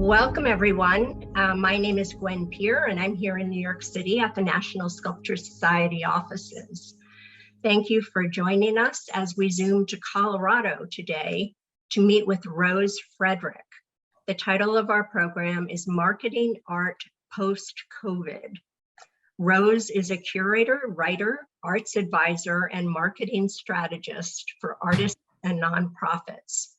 Welcome, everyone. My name is Gwen Peer, and I'm here in New York City at the National Sculpture Society offices. Thank you for joining us as we Zoom to Colorado today to meet with Rose Fredrick. The title of our program is Marketing Art Post-COVID. Rose is a curator, writer, arts advisor, and marketing strategist for artists and nonprofits.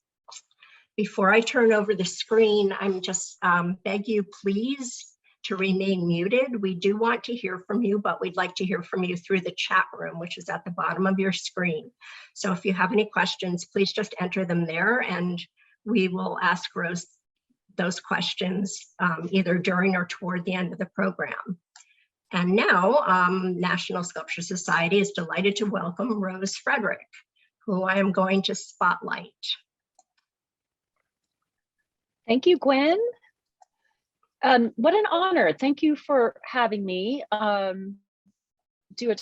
Before I turn over the screen, I'm just beg you please to remain muted. We do want to hear from you, but we'd like to hear from you through the chat room, which is at the bottom of your screen. So if you have any questions, please just enter them there and we will ask Rose those questions either during or toward the end of the program. And now, National Sculpture Society is delighted to welcome Rose Fredrick, who I am going to spotlight. Thank you, Gwen. What an honor. Thank you for having me do a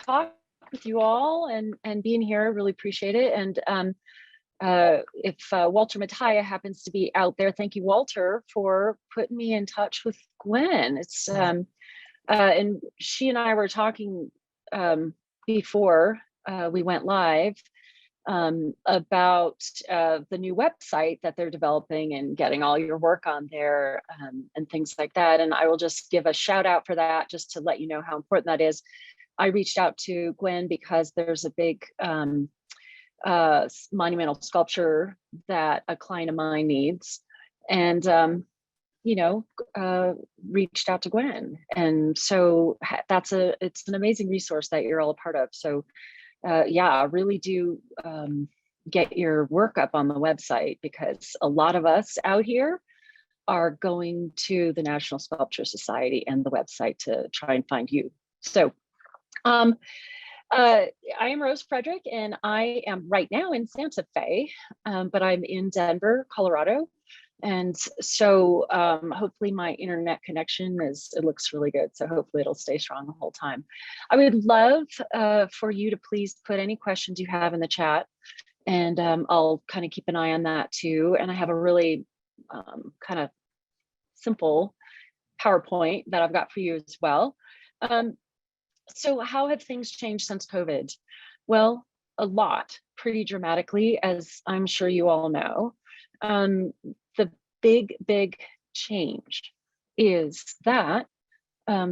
talk with you all and being here. Really appreciate it. And if Walter Mattia happens to be out there, thank you, Walter, for putting me in touch with Gwen. It's and she and I were talking before we went live about the new website that they're developing and getting all your work on there and things like that. And I will just give a shout out for that, just to let you know how important that is. I reached out to Gwen because there's a big monumental sculpture that a client of mine needs. And, reached out to Gwen. And so it's an amazing resource that you're all a part of. So yeah, really do get your work up on the website, because a lot of us out here are going to the National Sculpture Society and the website to try and find you. So I am Rose Fredrick, and I am right now in Santa Fe, but I'm in Denver, Colorado. And so hopefully my internet connection it looks really good. So hopefully it'll stay strong the whole time. I would love for you to please put any questions you have in the chat, and I'll kind of keep an eye on that too. And I have a really kind of simple PowerPoint that I've got for you as well. So how have things changed since COVID? Well, a lot, pretty dramatically, as I'm sure you all know. The big change is that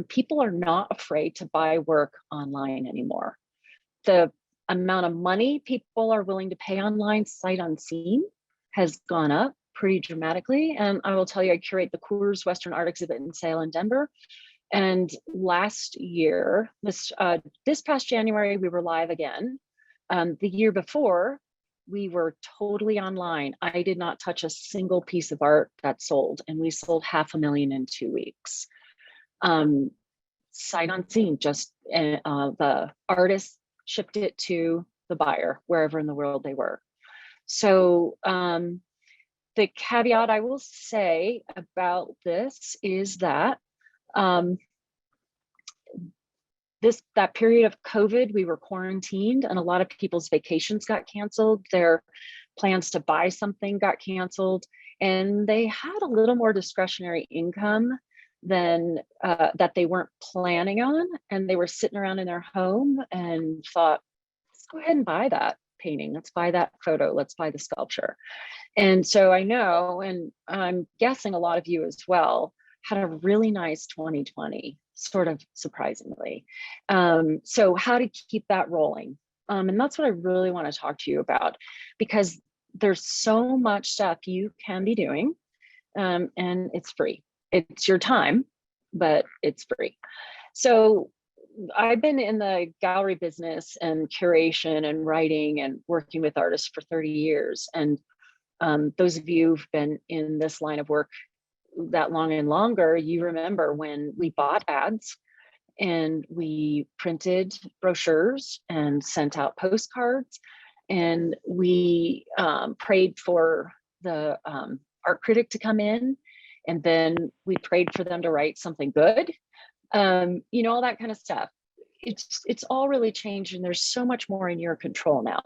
people are not afraid to buy work online anymore. The amount of money people are willing to pay online sight unseen has gone up pretty dramatically. And I will tell you, I curate the Coors Western Art Exhibit and Sale in Denver. And last year, this past January, we were live again. The year before, we were totally online. I did not touch a single piece of art that sold, and we sold $500,000 in 2 weeks. Sight unseen, just the artist shipped it to the buyer wherever in the world they were. So the caveat I will say about this is that that period of COVID, we were quarantined, and a lot of people's vacations got canceled. Their plans to buy something got canceled, and they had a little more discretionary income than that they weren't planning on. And they were sitting around in their home and thought, let's go ahead and buy that painting. Let's buy that photo. Let's buy the sculpture. And so I know, and I'm guessing a lot of you as well, had a really nice 2020, sort of surprisingly. So how to keep that rolling. And that's what I really want to talk to you about, because there's so much stuff you can be doing, and it's free. It's your time, but it's free. So I've been in the gallery business and curation and writing and working with artists for 30 years. And those of you who've been in this line of work that long and longer, you remember when we bought ads and we printed brochures and sent out postcards, and we prayed for the art critic to come in, and then we prayed for them to write something good, all that kind of stuff. It's all really changed, and there's so much more in your control now.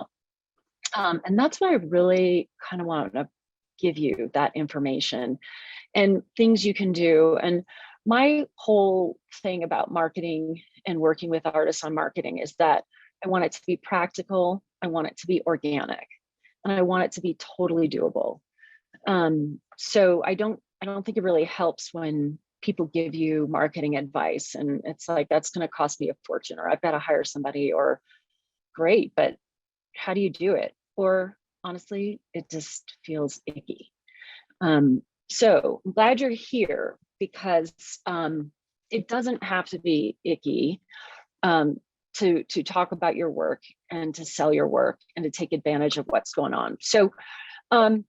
And that's what I really kind of want to give you that information and things you can do. And my whole thing about marketing and working with artists on marketing is that I want it to be practical, I want it to be organic, and I want it to be totally doable. So I don't think it really helps when people give you marketing advice and it's like, that's going to cost me a fortune, or I've got to hire somebody, or great, but how do you do it? Or honestly, it just feels icky. So I'm glad you're here, because it doesn't have to be icky to talk about your work and to sell your work and to take advantage of what's going on. So I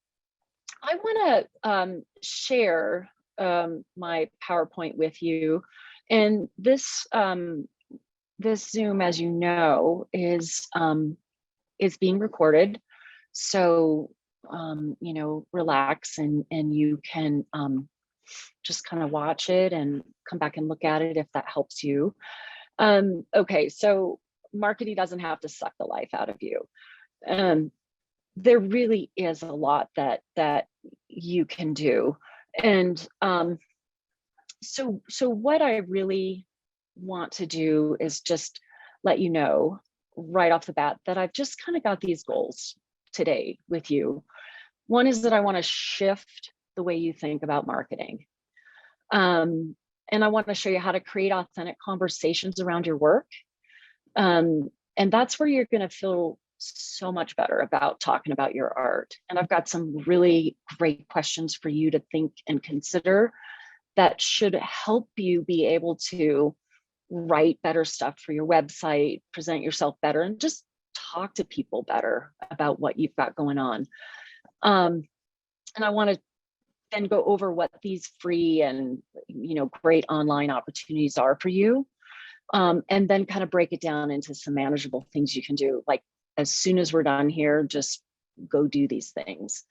want to share my PowerPoint with you. And this this Zoom, as you know, is being recorded. So you know, relax and you can just kind of watch it and come back and look at it if that helps you. Okay, so marketing doesn't have to suck the life out of you. There really is a lot that you can do. And so what I really want to do is just let you know right off the bat that I've just kind of got these goals today with you. One is that I want to shift the way you think about marketing. And I want to show you how to create authentic conversations around your work. And that's where you're going to feel so much better about talking about your art. And I've got some really great questions for you to think and consider that should help you be able to write better stuff for your website, present yourself better, and just talk to people better about what you've got going on. And I want to then go over what these free and, you know, great online opportunities are for you. And then kind of break it down into some manageable things you can do. Like, as soon as we're done here, just go do these things.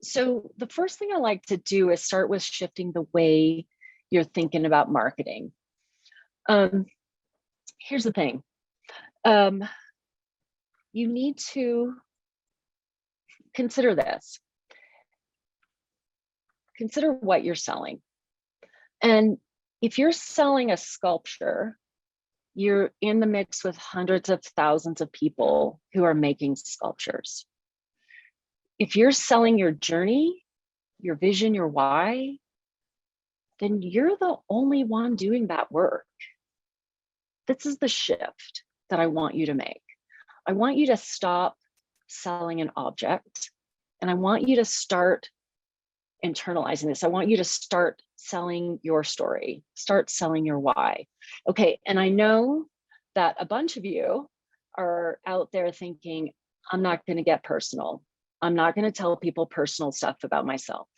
So the first thing I like to do is start with shifting the way you're thinking about marketing. Here's the thing. You need to consider this. Consider what you're selling. And if you're selling a sculpture, you're in the mix with hundreds of thousands of people who are making sculptures. If you're selling your journey, your vision, your why, then you're the only one doing that work. This is the shift that I want you to make. I want you to stop selling an object, and I want you to start internalizing this. I want you to start selling your story, start selling your why. Okay, and I know that a bunch of you are out there thinking, I'm not going to get personal. I'm not going to tell people personal stuff about myself.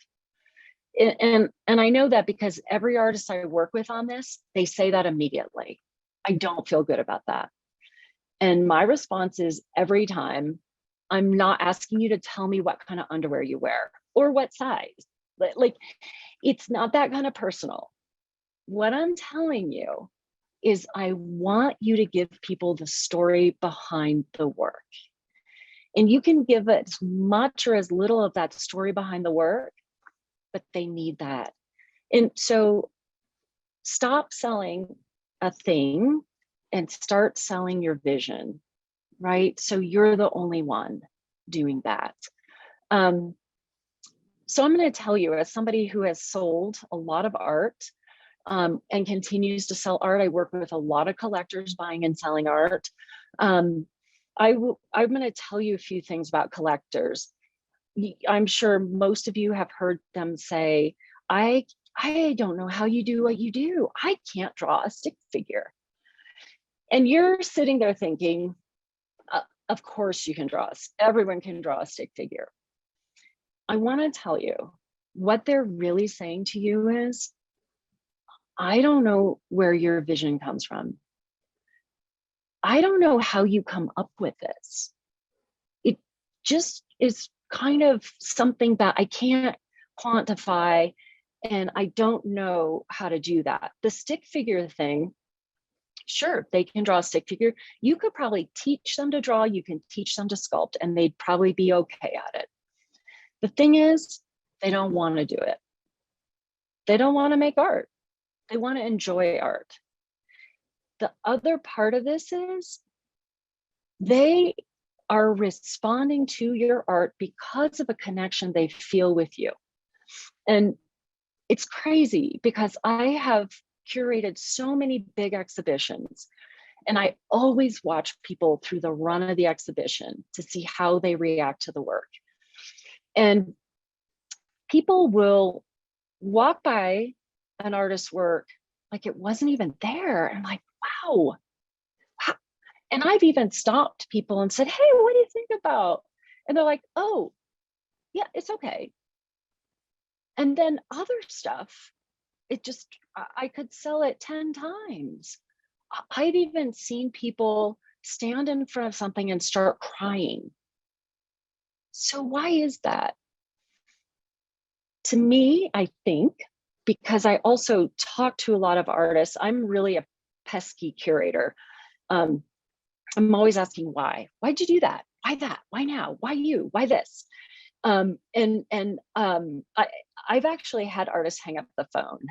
And I know that because every artist I work with on this, they say that immediately. I don't feel good about that. And my response is every time, I'm not asking you to tell me what kind of underwear you wear or what size. Like, it's not that kind of personal. What I'm telling you is I want you to give people the story behind the work. And you can give as much or as little of that story behind the work, but they need that. And so stop selling a thing and start selling your vision, right? So you're the only one doing that. So I'm going to tell you, as somebody who has sold a lot of art and continues to sell art, I work with a lot of collectors buying and selling art. I'm going to tell you a few things about collectors. I'm sure most of you have heard them say, I don't know how you do what you do. I can't draw a stick figure. And you're sitting there thinking, of course you can draw. Everyone can draw a stick figure. I want to tell you what they're really saying to you is, I don't know where your vision comes from. I don't know how you come up with this. It just is kind of something that I can't quantify, and I don't know how to do that. The stick figure thing, sure, they can draw a stick figure. You could probably teach them to draw, you can teach them to sculpt, and they'd probably be okay at it. The thing is, they don't want to do it. They don't want to make art. They want to enjoy art. The other part of this is they are responding to your art because of a connection they feel with you. And it's crazy because I have curated so many big exhibitions, and I always watch people through the run of the exhibition to see how they react to the work. And people will walk by an artist's work like it wasn't even there. And I'm like, wow. And I've even stopped people and said, hey, what do you think about? And they're like, oh, yeah, it's okay. And then other stuff, it just, I could sell it 10 times. I've even seen people stand in front of something and start crying. So why is that? To me, I think, because I also talk to a lot of artists, I'm really a pesky curator. I'm always asking why. Why'd you do that? Why that? Why now? Why you? Why this? I've actually had artists hang up the phone,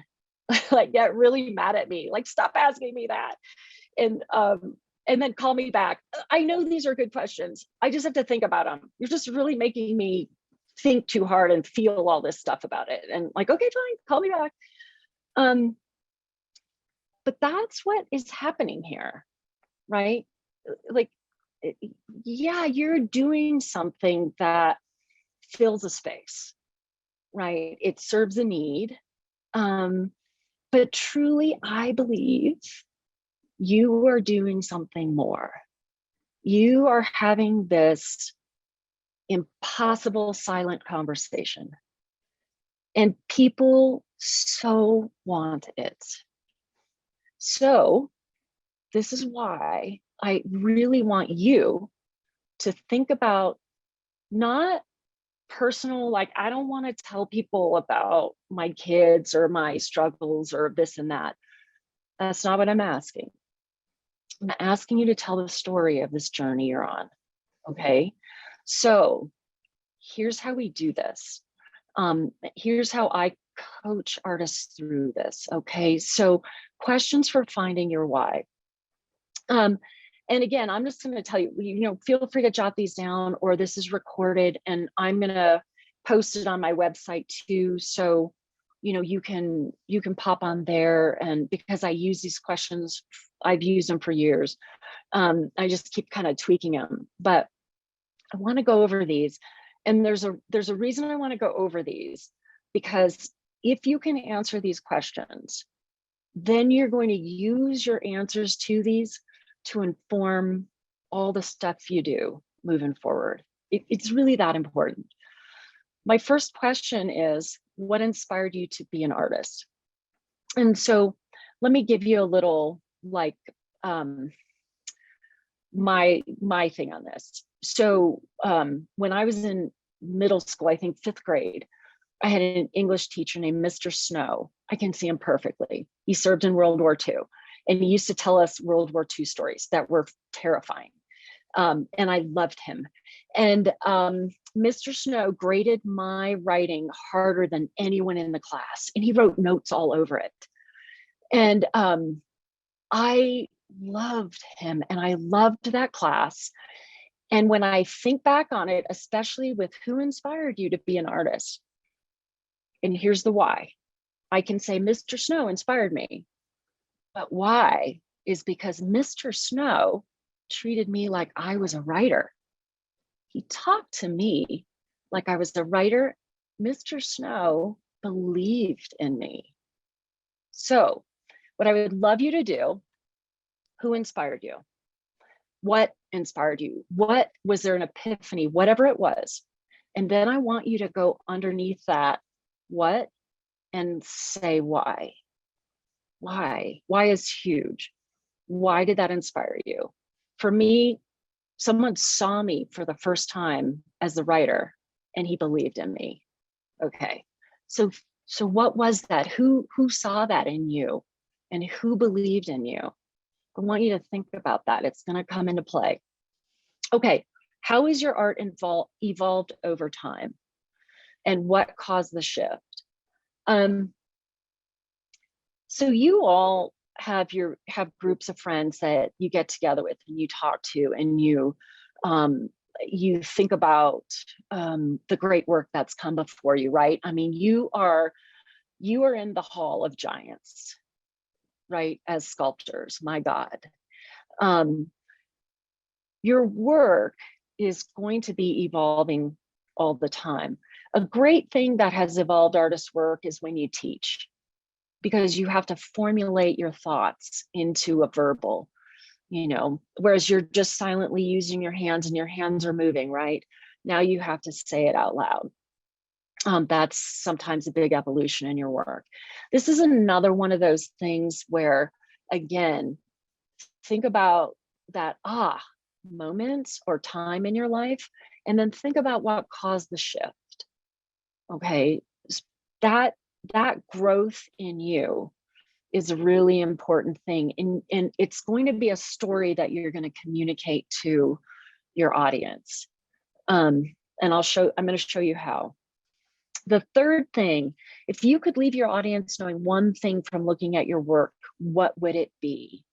like get really mad at me, like stop asking me that, and then call me back. I know these are good questions. I just have to think about them. You're just really making me think too hard and feel all this stuff about it. And like, okay, fine, call me back. But that's what is happening here, right? Like, yeah, you're doing something that fills a space, right? It serves a need. But truly, I believe you are doing something more. You are having this impossible silent conversation, and people so want it. So this is why I really want you to think about not personal, like, I don't want to tell people about my kids or my struggles or this and that. That's not what I'm asking. I'm asking you to tell the story of this journey you're on. Okay. So here's how we do this. Here's how I coach artists through this. Okay. So questions for finding your why. And again, I'm just going to tell you, feel free to jot these down, or this is recorded and I'm going to post it on my website too. So, you can pop on there, and because I use these questions, I've used them for years. I just keep kind of tweaking them, but I want to go over these. And there's a reason I want to go over these, because if you can answer these questions, then you're going to use your answers to these to inform all the stuff you do moving forward. It's really that important. My first question is, what inspired you to be an artist? And so let me give you a little, like, my thing on this. So when I was in middle school, I think 5th grade, I had an English teacher named Mr. Snow. I can see him perfectly. He served in World War II, and he used to tell us World War II stories that were terrifying. And I loved him. And Mr. Snow graded my writing harder than anyone in the class, and he wrote notes all over it. And I loved him, and I loved that class. And when I think back on it, especially with who inspired you to be an artist, and here's the why. I can say Mr. Snow inspired me, but why is because Mr. Snow treated me like I was a writer. He talked to me like I was a writer. Mr. Snow believed in me. So what I would love you to do, who inspired you? What inspired you? What was there, an epiphany, whatever it was? And then I want you to go underneath that what and say why. Why is huge. Why did that inspire you? For me, someone saw me for the first time as a writer and he believed in me. Okay. So what was that? Who saw that in you and who believed in you? I want you to think about that. It's going to come into play. Okay. How is your art evolved over time? and what caused the shift. So you all have groups of friends that you get together with and you talk to, and you think about the great work that's come before you, right? I mean, you are in the Hall of Giants, right? As sculptors, my God. Your work is going to be evolving all the time. A great thing that has evolved artist work is when you teach, because you have to formulate your thoughts into a verbal, whereas you're just silently using your hands and your hands are moving, right? Now you have to say it out loud. That's sometimes a big evolution in your work. This is another one of those things where, again, think about that moment or time in your life, and then think about what caused the shift. Okay, that growth in you is a really important thing, and it's going to be a story that you're going to communicate to your audience. And I'm going to show you how. The third thing, if you could leave your audience knowing one thing from looking at your work, what would it be?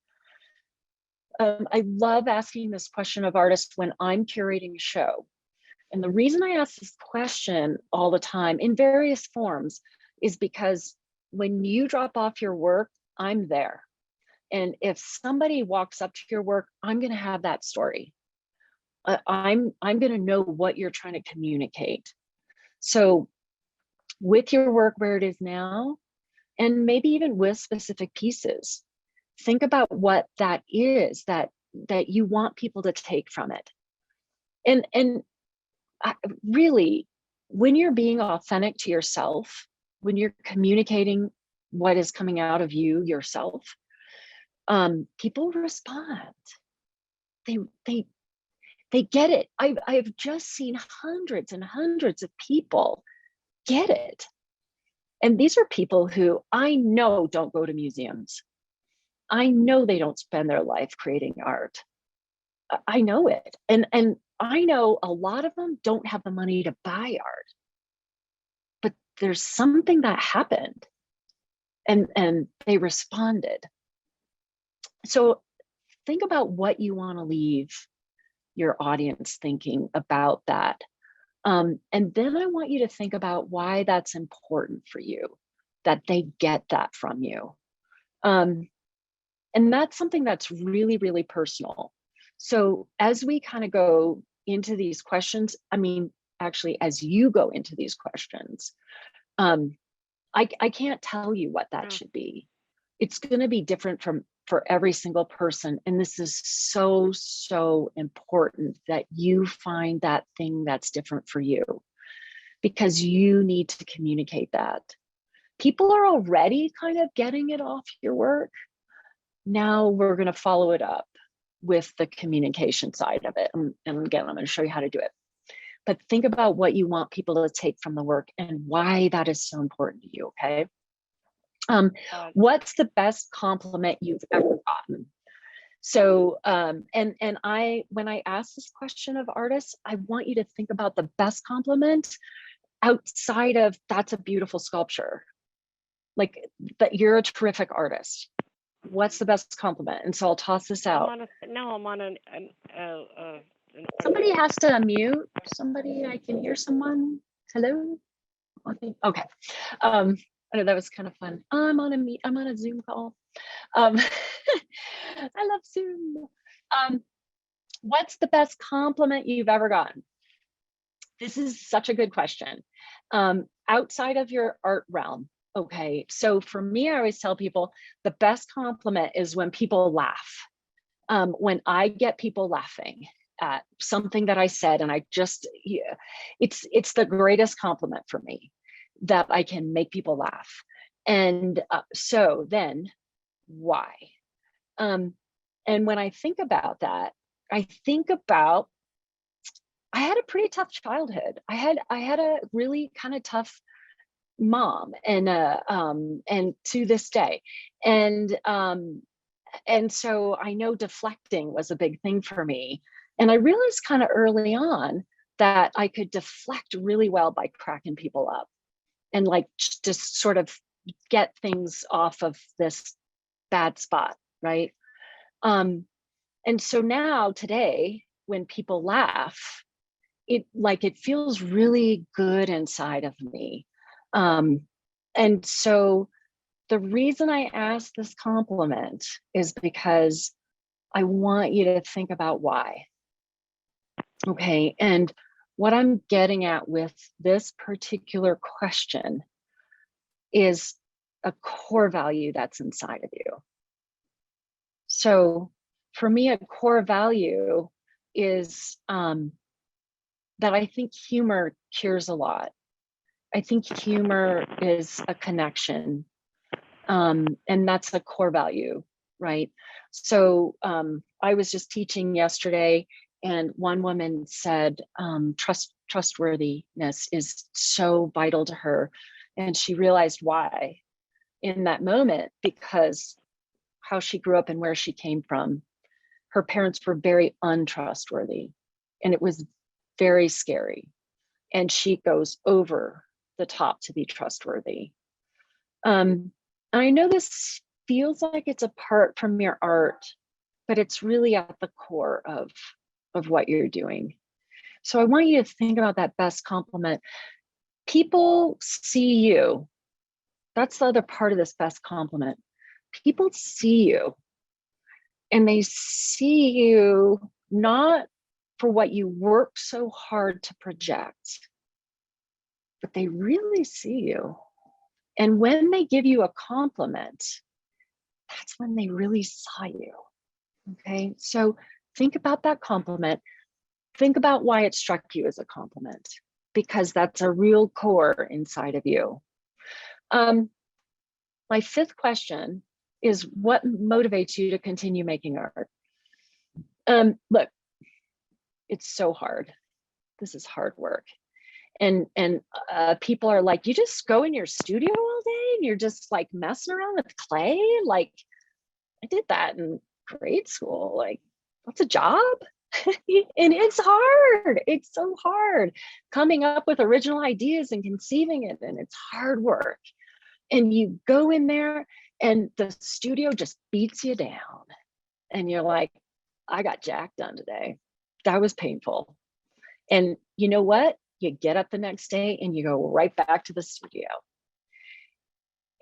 I love asking this question of artists when I'm curating a show. And the reason I ask this question all the time in various forms is because when you drop off your work, I'm there. And if somebody walks up to your work, I'm going to have that story. I'm going to know what you're trying to communicate. So with your work where it is now, and maybe even with specific pieces, think about what that is that you want people to take from it. And really, when you're being authentic to yourself, when you're communicating what is coming out of you yourself, people respond. They get it. I've just seen hundreds and hundreds of people get it. And these are people who I know don't go to museums. I know they don't spend their life creating art. I know it. And I know a lot of them don't have the money to buy art. But there's something that happened, and they responded. So think about what you want to leave your audience thinking about that. And then I want you to think about why that's important for you, that they get that from you. And that's something that's really, really personal. So as we kind of go into these questions, I mean, actually, as you go into these questions, I can't tell you what that should be. It's going to be different for every single person. And this is so, so important that you find that thing that's different for you, because you need to communicate that. People are already kind of getting it off your work. Now we're going to follow it up with the communication side of it. And again, I'm going to show you how to do it. But think about what you want people to take from the work and why that is so important to you, okay? What's the best compliment you've ever gotten? So, when I ask this question of artists, I want you to think about the best compliment outside of that's a beautiful sculpture, like that you're a terrific artist. What's the best compliment? And so I'll toss this out. Somebody has to unmute. Somebody, I can hear someone. Hello? Okay. I know that was kind of fun. I'm on a Zoom call. I love Zoom. What's the best compliment you've ever gotten? This is such a good question. Outside of your art realm. Okay, so for me, I always tell people the best compliment is when people laugh. When I get people laughing at something that I said, and it's the greatest compliment for me that I can make people laugh. And so then why? And when I think about that, I think about, I had a pretty tough childhood. I had a really kind of tough mom, and to this day, and so I know deflecting was a big thing for me. And I realized kind of early on that I could deflect really well by cracking people up and like just sort of get things off of this bad spot, right? And so now today, when people laugh, it feels really good inside of me. And so the reason I ask this compliment is because I want you to think about why. Okay, and what I'm getting at with this particular question is a core value that's inside of you. So for me, a core value is that I think humor cures a lot. I think humor is a connection, and that's a core value, right? So I was just teaching yesterday, and one woman said trustworthiness is so vital to her, and she realized why in that moment, because how she grew up and where she came from, her parents were very untrustworthy, and it was very scary. And she goes over the top to be trustworthy. I know this feels like it's apart from your art, but it's really at the core of what you're doing. So I want you to think about that best compliment. People see you. That's the other part of this best compliment. People see you, and they see you not for what you work so hard to project, but they really see you. And when they give you a compliment, that's when they really saw you. Okay, so think about that compliment. Think about why it struck you as a compliment, because that's a real core inside of you. My fifth question is, what motivates you to continue making art? Look, it's so hard. This is hard work. And people are like, you just go in your studio all day and you're just like messing around with clay? Like, I did that in grade school. Like, that's a job. And it's hard. It's so hard coming up with original ideas and conceiving it. And it's hard work. And you go in there and the studio just beats you down. And you're like, I got jack done today. That was painful. And you know what? You get up the next day and you go right back to the studio.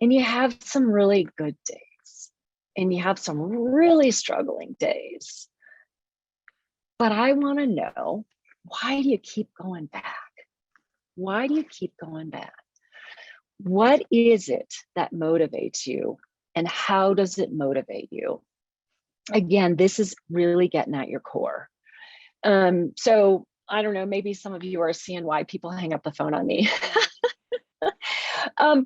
And you have some really good days. And you have some really struggling days. But I want to know, why do you keep going back? Why do you keep going back? What is it that motivates you, and how does it motivate you? Again, this is really getting at your core. So I don't know, maybe some of you are seeing why people hang up the phone on me. But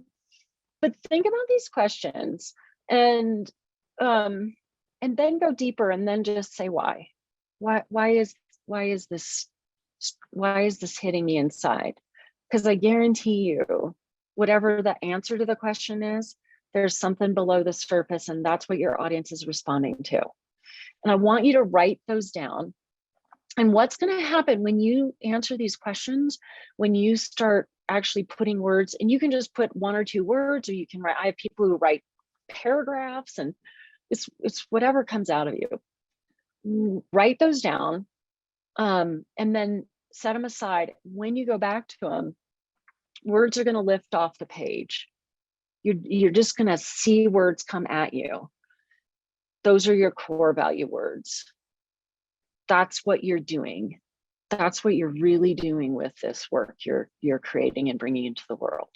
think about these questions and then go deeper, and then just say why. Why is this hitting me inside? Because I guarantee you, whatever the answer to the question is, there's something below the surface, and that's what your audience is responding to. And I want you to write those down. And what's going to happen when you answer these questions, when you start actually putting words, and you can just put 1 or 2 words, or you can write, I have people who write paragraphs, and it's whatever comes out of you. Write those down, and then set them aside. When you go back to them, words are going to lift off the page. You're just going to see words come at you. Those are your core value words. That's what you're doing. That's what you're really doing with this work you're creating and bringing into the world.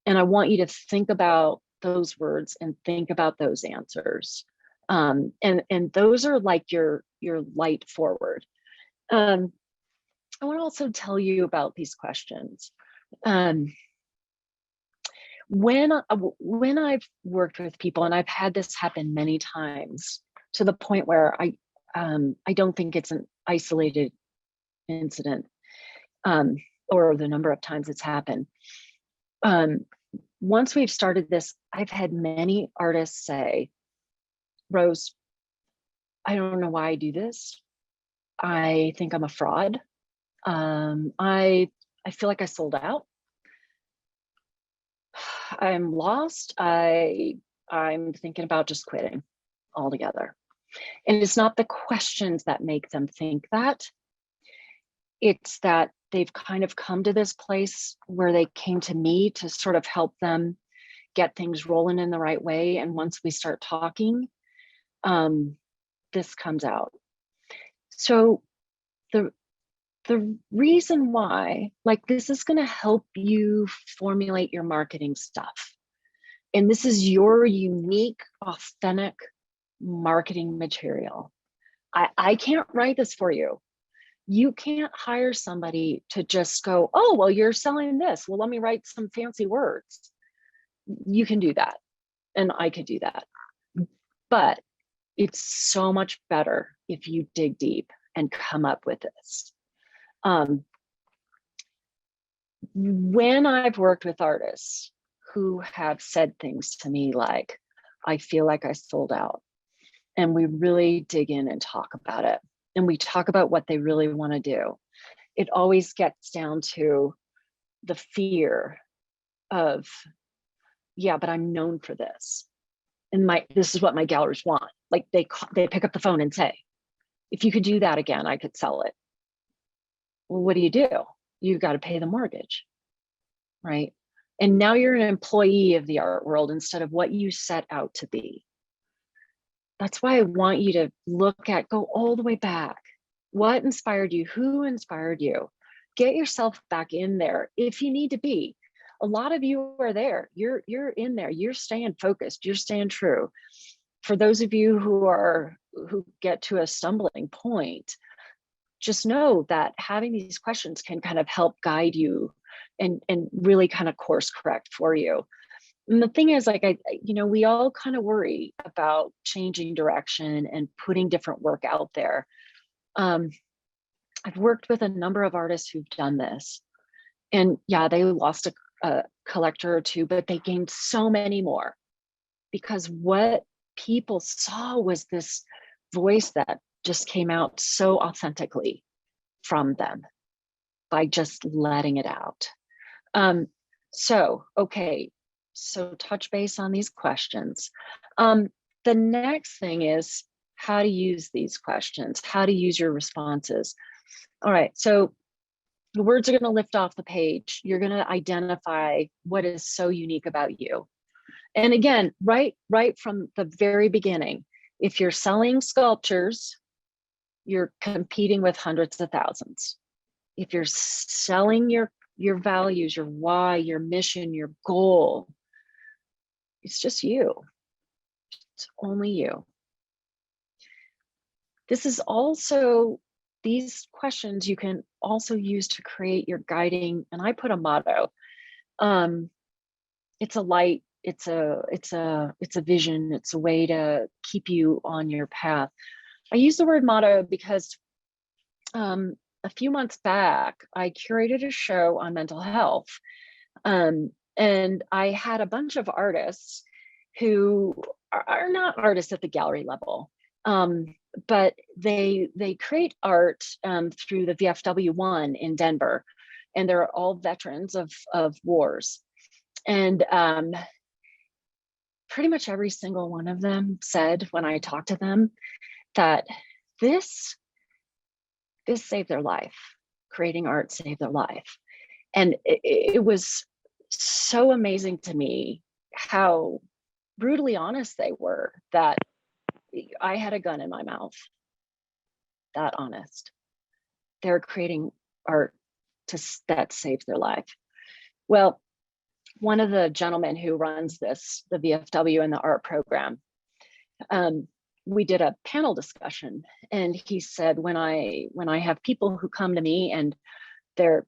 And I want you to think about those words and think about those answers. And those are like your light forward. I want to also tell you about these questions. When I've worked with people, and I've had this happen many times, to the point where I don't think it's an isolated incident, or the number of times it's happened. Once we've started this, I've had many artists say, Rose, I don't know why I do this. I think I'm a fraud. I feel like I sold out. I'm lost. I'm thinking about just quitting altogether. And it's not the questions that make them think that. It's that they've kind of come to this place where they came to me to sort of help them get things rolling in the right way. And once we start talking, this comes out. So the reason why, like, this is going to help you formulate your marketing stuff. And this is your unique, authentic marketing material. I can't write this for you. You can't hire somebody to just go, oh, well, you're selling this. Well, let me write some fancy words. You can do that. And I could do that. But it's so much better if you dig deep and come up with this. When I've worked with artists who have said things to me like, I feel like I sold out, and we really dig in and talk about it, and we talk about what they really want to do, it always gets down to the fear of, yeah, but I'm known for this, and this is what my galleries want. Like, they pick up the phone and say, if you could do that again, I could sell it. Well, what do? You've got to pay the mortgage, right? And now you're an employee of the art world instead of what you set out to be. That's why I want you to go all the way back. What inspired you? Who inspired you? Get yourself back in there if you need to be. A lot of you are there. You're in there. You're staying focused. You're staying true. For those of you who get to a stumbling point, just know that having these questions can kind of help guide you and really kind of course correct for you. And the thing is, like, we all kind of worry about changing direction and putting different work out there. I've worked with a number of artists who've done this, and yeah, they lost a collector or two, but they gained so many more, because what people saw was this voice that just came out so authentically from them by just letting it out. So touch base on these questions. The next thing is how to use these questions, how to use your responses. All right, so the words are going to lift off the page. You're going to identify what is so unique about you. And again, right from the very beginning, if you're selling sculptures, you're competing with hundreds of thousands. If you're selling your values, your why, your mission, your goal, it's just you. It's only you. These questions you can also use to create your guiding, and I put a motto. It's a light, it's a vision, it's a way to keep you on your path. I use the word motto because a few months back, I curated a show on mental health. And I had a bunch of artists who are not artists at the gallery level, but they create art through the VFW1 in Denver, and they're all veterans of wars. And pretty much every single one of them said, when I talked to them, that this saved their life. Creating art saved their life. And it was so amazing to me how brutally honest they were, that I had a gun in my mouth. That honest. They're creating art that saved their life. Well, one of the gentlemen who runs the VFW and the art program, we did a panel discussion, and he said, when I have people who come to me and their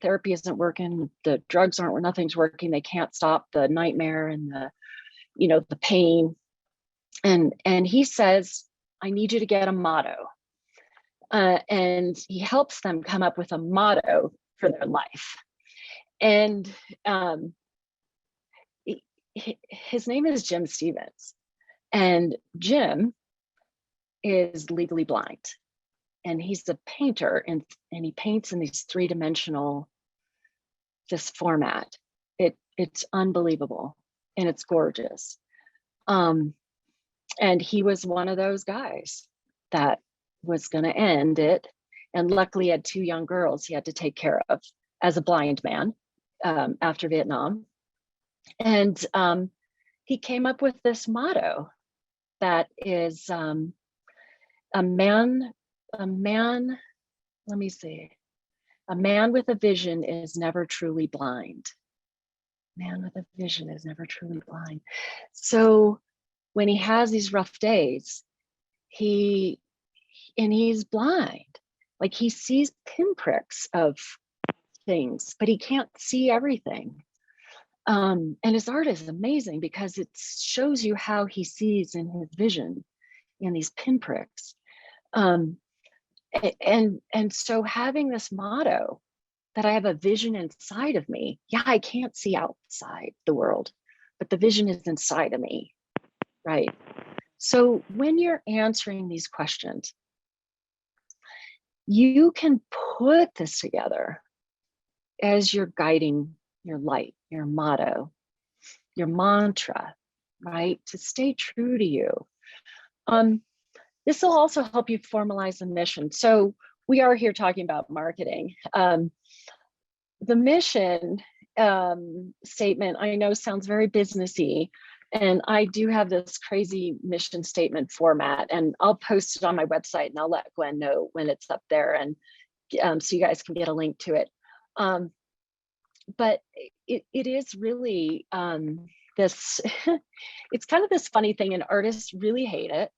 therapy isn't working, the drugs aren't, nothing's working, they can't stop the nightmare and the pain, and he says, I need you to get a motto, and he helps them come up with a motto for their life. And his name is Jim Stevens, and Jim is legally blind. and he's a painter, and he paints in these three-dimensional, this format. It's unbelievable, and it's gorgeous. And he was one of those guys that was going to end it, and luckily he had two young girls he had to take care of as a blind man after Vietnam. And he came up with this motto that is a man, let me see, a man with a vision is never truly blind. Man with a vision is never truly blind. So when he has these rough days, he's blind. Like, he sees pinpricks of things, but he can't see everything. And his art is amazing because it shows you how he sees in his vision in these pinpricks. And so having this motto that I have a vision inside of me, yeah, I can't see outside the world, but the vision is inside of me, right? So when you're answering these questions, you can put this together as your guiding, your light, your motto, your mantra, right? To stay true to you. This will also help you formalize the mission. So we are here talking about marketing. The mission statement, I know, sounds very businessy, and I do have this crazy mission statement format, and I'll post it on my website, and I'll let Gwen know when it's up there, and so you guys can get a link to it. But it is really this, it's kind of this funny thing, and artists really hate it,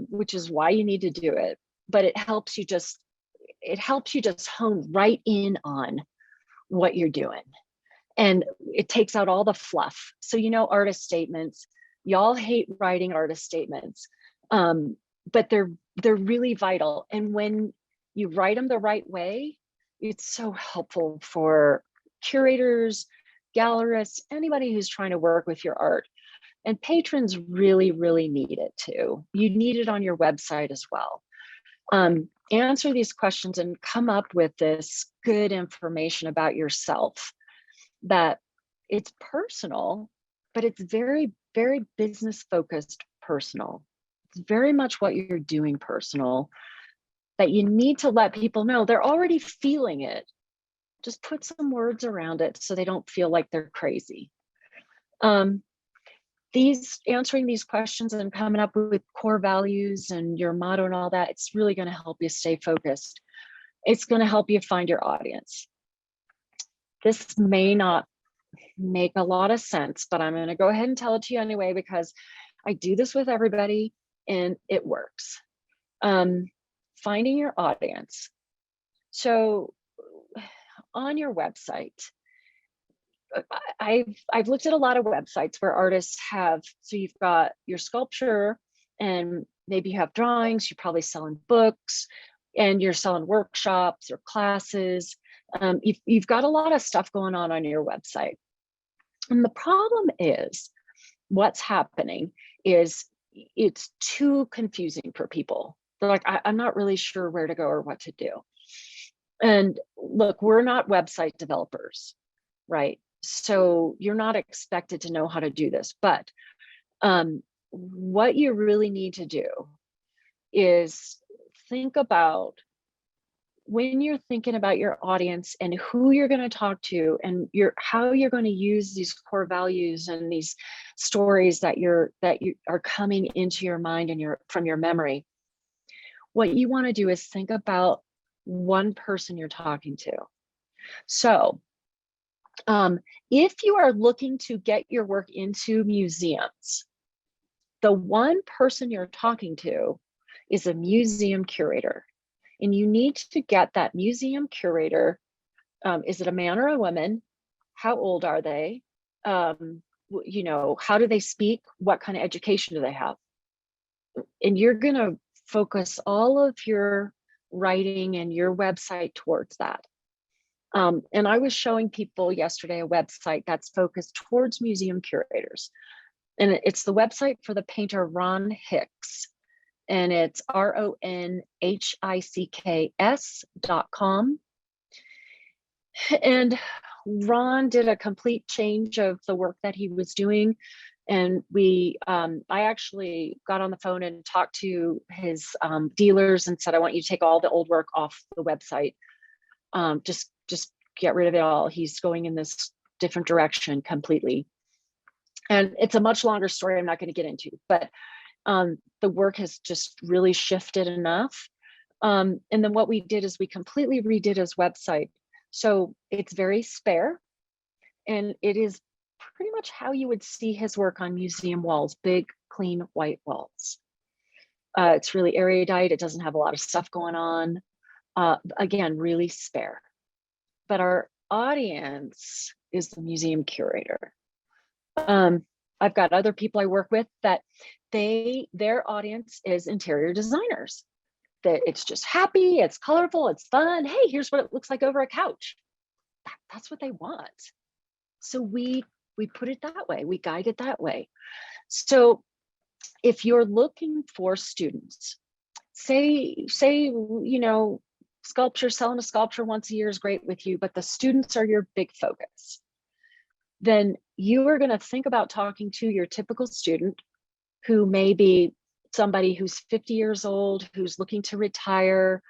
which is why you need to do it. But it helps you just hone right in on what you're doing, and it takes out all the fluff. So, artist statements, y'all hate writing artist statements, but they're really vital. And when you write them the right way, it's so helpful for curators, gallerists, anybody who's trying to work with your art. And patrons really, really need it too. You need it on your website as well. Answer these questions and come up with this good information about yourself, that it's personal, but it's very, very business focused personal. It's very much what you're doing personal, that you need to let people know. They're already feeling it. Just put some words around it so they don't feel like they're crazy. Answering these questions and coming up with core values and your motto and all that, it's really going to help you stay focused. It's going to help you find your audience. This may not make a lot of sense, but I'm going to go ahead and tell it to you anyway, because I do this with everybody and it works. Finding your audience. So on your website, I've looked at a lot of websites where artists have, so you've got your sculpture, and maybe you have drawings, you're probably selling books, and you're selling workshops or classes. You've got a lot of stuff going on your website. And the problem is, what's happening is it's too confusing for people. They're like, I'm not really sure where to go or what to do. And look, we're not website developers, right? So you're not expected to know how to do this, but what you really need to do is think about, when you're thinking about your audience and who you're going to talk to, and how you're going to use these core values and these stories that you are coming into your mind and from your memory, what you want to do is think about one person you're talking to. So if you are looking to get your work into museums, the one person you're talking to is a museum curator. And you need to get that museum curator. Is it a man or a woman? How old are they? How do they speak? What kind of education do they have? And you're going to focus all of your writing and your website towards that. And I was showing people yesterday a website that's focused towards museum curators. And it's the website for the painter Ron Hicks. and it's ronhicks.com. And Ron did a complete change of the work that he was doing. And I actually got on the phone and talked to his dealers and said, I want you to take all the old work off the website. Just get rid of it all. He's going in this different direction completely. And it's a much longer story I'm not going to get into, but the work has just really shifted enough. And then what we did is we completely redid his website. So it's very spare, and it is pretty much how you would see his work on museum walls, big, clean, white walls. It's really erudite. It doesn't have a lot of stuff going on. Again, really spare. But our audience is the museum curator. I've got other people I work with that their audience is interior designers. That it's just happy, it's colorful, it's fun. Hey, here's what it looks like over a couch. That's what they want. So we put it that way, we guide it that way. So if you're looking for students, say, you know, selling a sculpture once a year is great with you, but the students are your big focus. Then you are going to think about talking to your typical student who may be somebody who's 50 years old, who's looking to retire.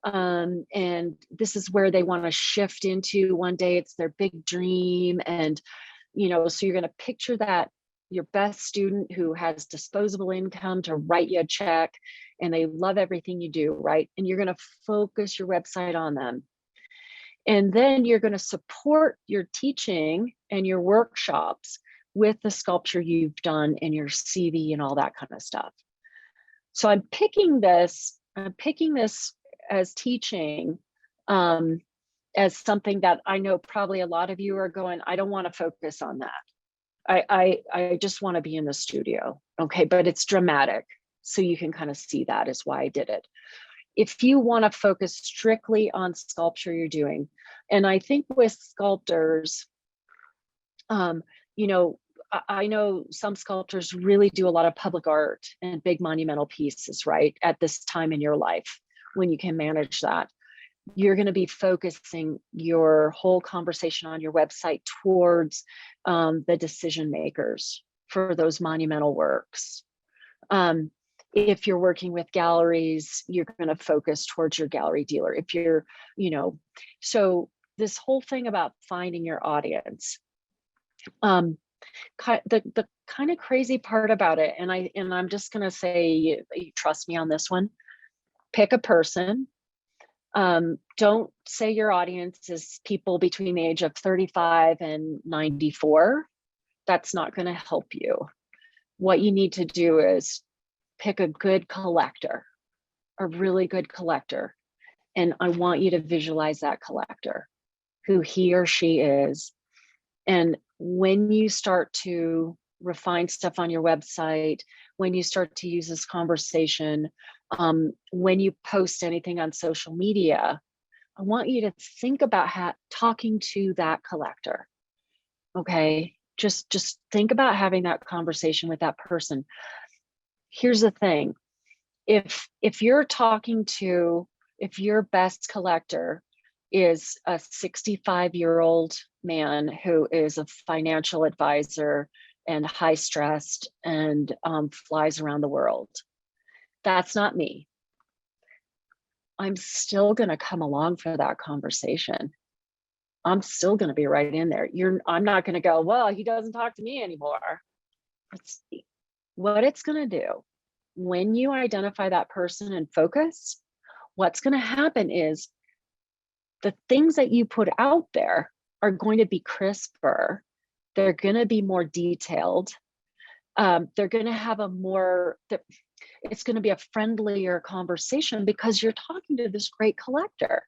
And this is where they want to shift into one day. It's their big dream. And, you know, so you're going to picture that your best student who has disposable income to write you a check and they love everything you do, right? And you're going to focus your website on them. And then you're going to support your teaching and your workshops with the sculpture you've done and your CV and all that kind of stuff. So I'm picking this as teaching, as something that I know probably a lot of you are going, I don't want to focus on that. I just want to be in the studio. Okay, but it's dramatic. So you can kind of see that is why I did it. If you want to focus strictly on sculpture you're doing, and I think with sculptors, you know, I know some sculptors really do a lot of public art and big monumental pieces, right? At this time in your life, when you can manage that, you're going to be focusing your whole conversation on your website towards the decision makers for those monumental works. If you're working with galleries, you're going to focus towards your gallery dealer. If you're, you know, so this whole thing about finding your audience, the kind of crazy part about it, and I'm just going to say, you trust me on this one, pick a person. Don't say your audience is people between the age of 35 and 94. That's not going to help you. What you need to do is pick a good collector, a really good collector. And I want you to visualize that collector, who he or she is. And when you start to refine stuff on your website, when you start to use this conversation, when you post anything on social media, I want you to think about talking to that collector. Okay, just think about having that conversation with that person. Here's the thing: if your best collector is a 65-year-old man who is a financial advisor and high stressed and flies around the world, that's not me. I'm still going to come along for that conversation. I'm still going to be right in there. I'm not going to go, well, he doesn't talk to me anymore. What it's going to do when you identify that person and focus, what's going to happen is the things that you put out there are going to be crisper. They're going to be more detailed. They're going to have it's going to be a friendlier conversation because you're talking to this great collector.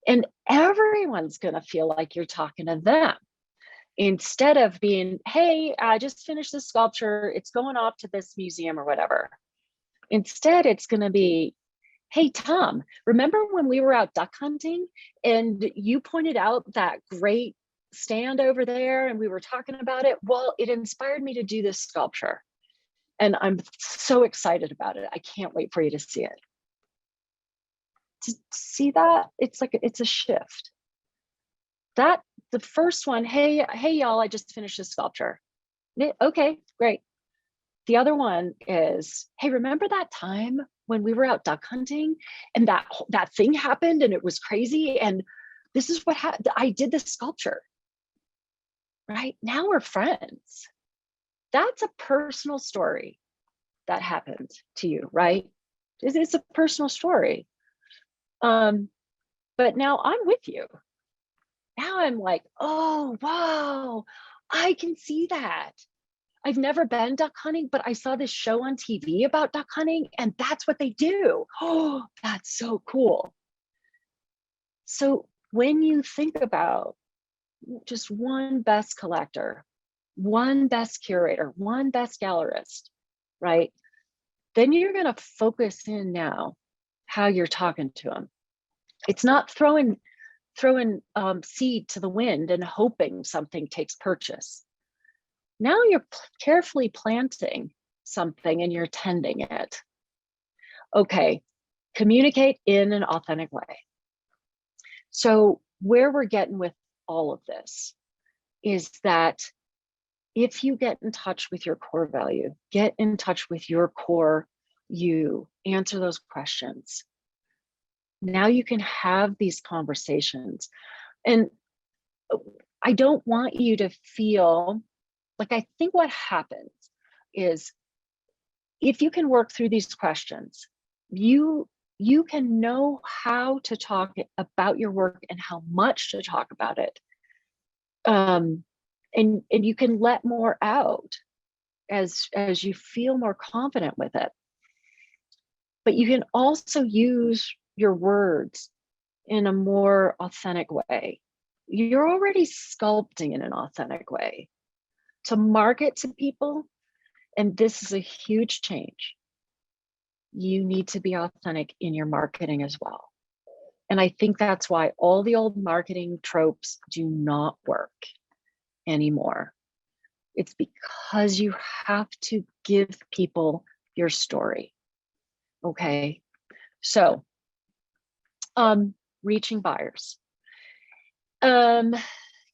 And everyone's going to feel like you're talking to them. Instead of being, hey, I just finished this sculpture, it's going off to this museum or whatever. Instead, it's going to be, hey, Tom, remember when we were out duck hunting and you pointed out that great stand over there and we were talking about it? Well, it inspired me to do this sculpture. And I'm so excited about it. I can't wait for you to see it. To see that, it's like, it's a shift. That, the first one, hey y'all, I just finished this sculpture. Okay, great. The other one is, hey, remember that time when we were out duck hunting and that thing happened and it was crazy, and this is what happened. I did this sculpture. Right now we're friends. That's a personal story that happened to you, right? It's a personal story. But now I'm with you. Now I'm like, oh, wow, I can see that. I've never been duck hunting, but I saw this show on TV about duck hunting, and that's what they do. Oh, that's so cool. So when you think about just one best collector, one best curator, one best gallerist, right? Then you're going to focus in now how you're talking to them. It's not throwing seed to the wind and hoping something takes purchase. Now you're carefully planting something and you're tending it. Okay, communicate in an authentic way. So where we're getting with all of this is that if you get in touch with your core value, get in touch with your core you, answer those questions. Now you can have these conversations. And I don't want you to feel like, I think what happens is if you can work through these questions, you can know how to talk about your work and how much to talk about it. And you can let more out as you feel more confident with it. But you can also use your words in a more authentic way. You're already sculpting in an authentic way. To market to people, and this is a huge change, you need to be authentic in your marketing as well. And I think that's why all the old marketing tropes do not work anymore. It's because you have to give people your story. Okay, so reaching buyers,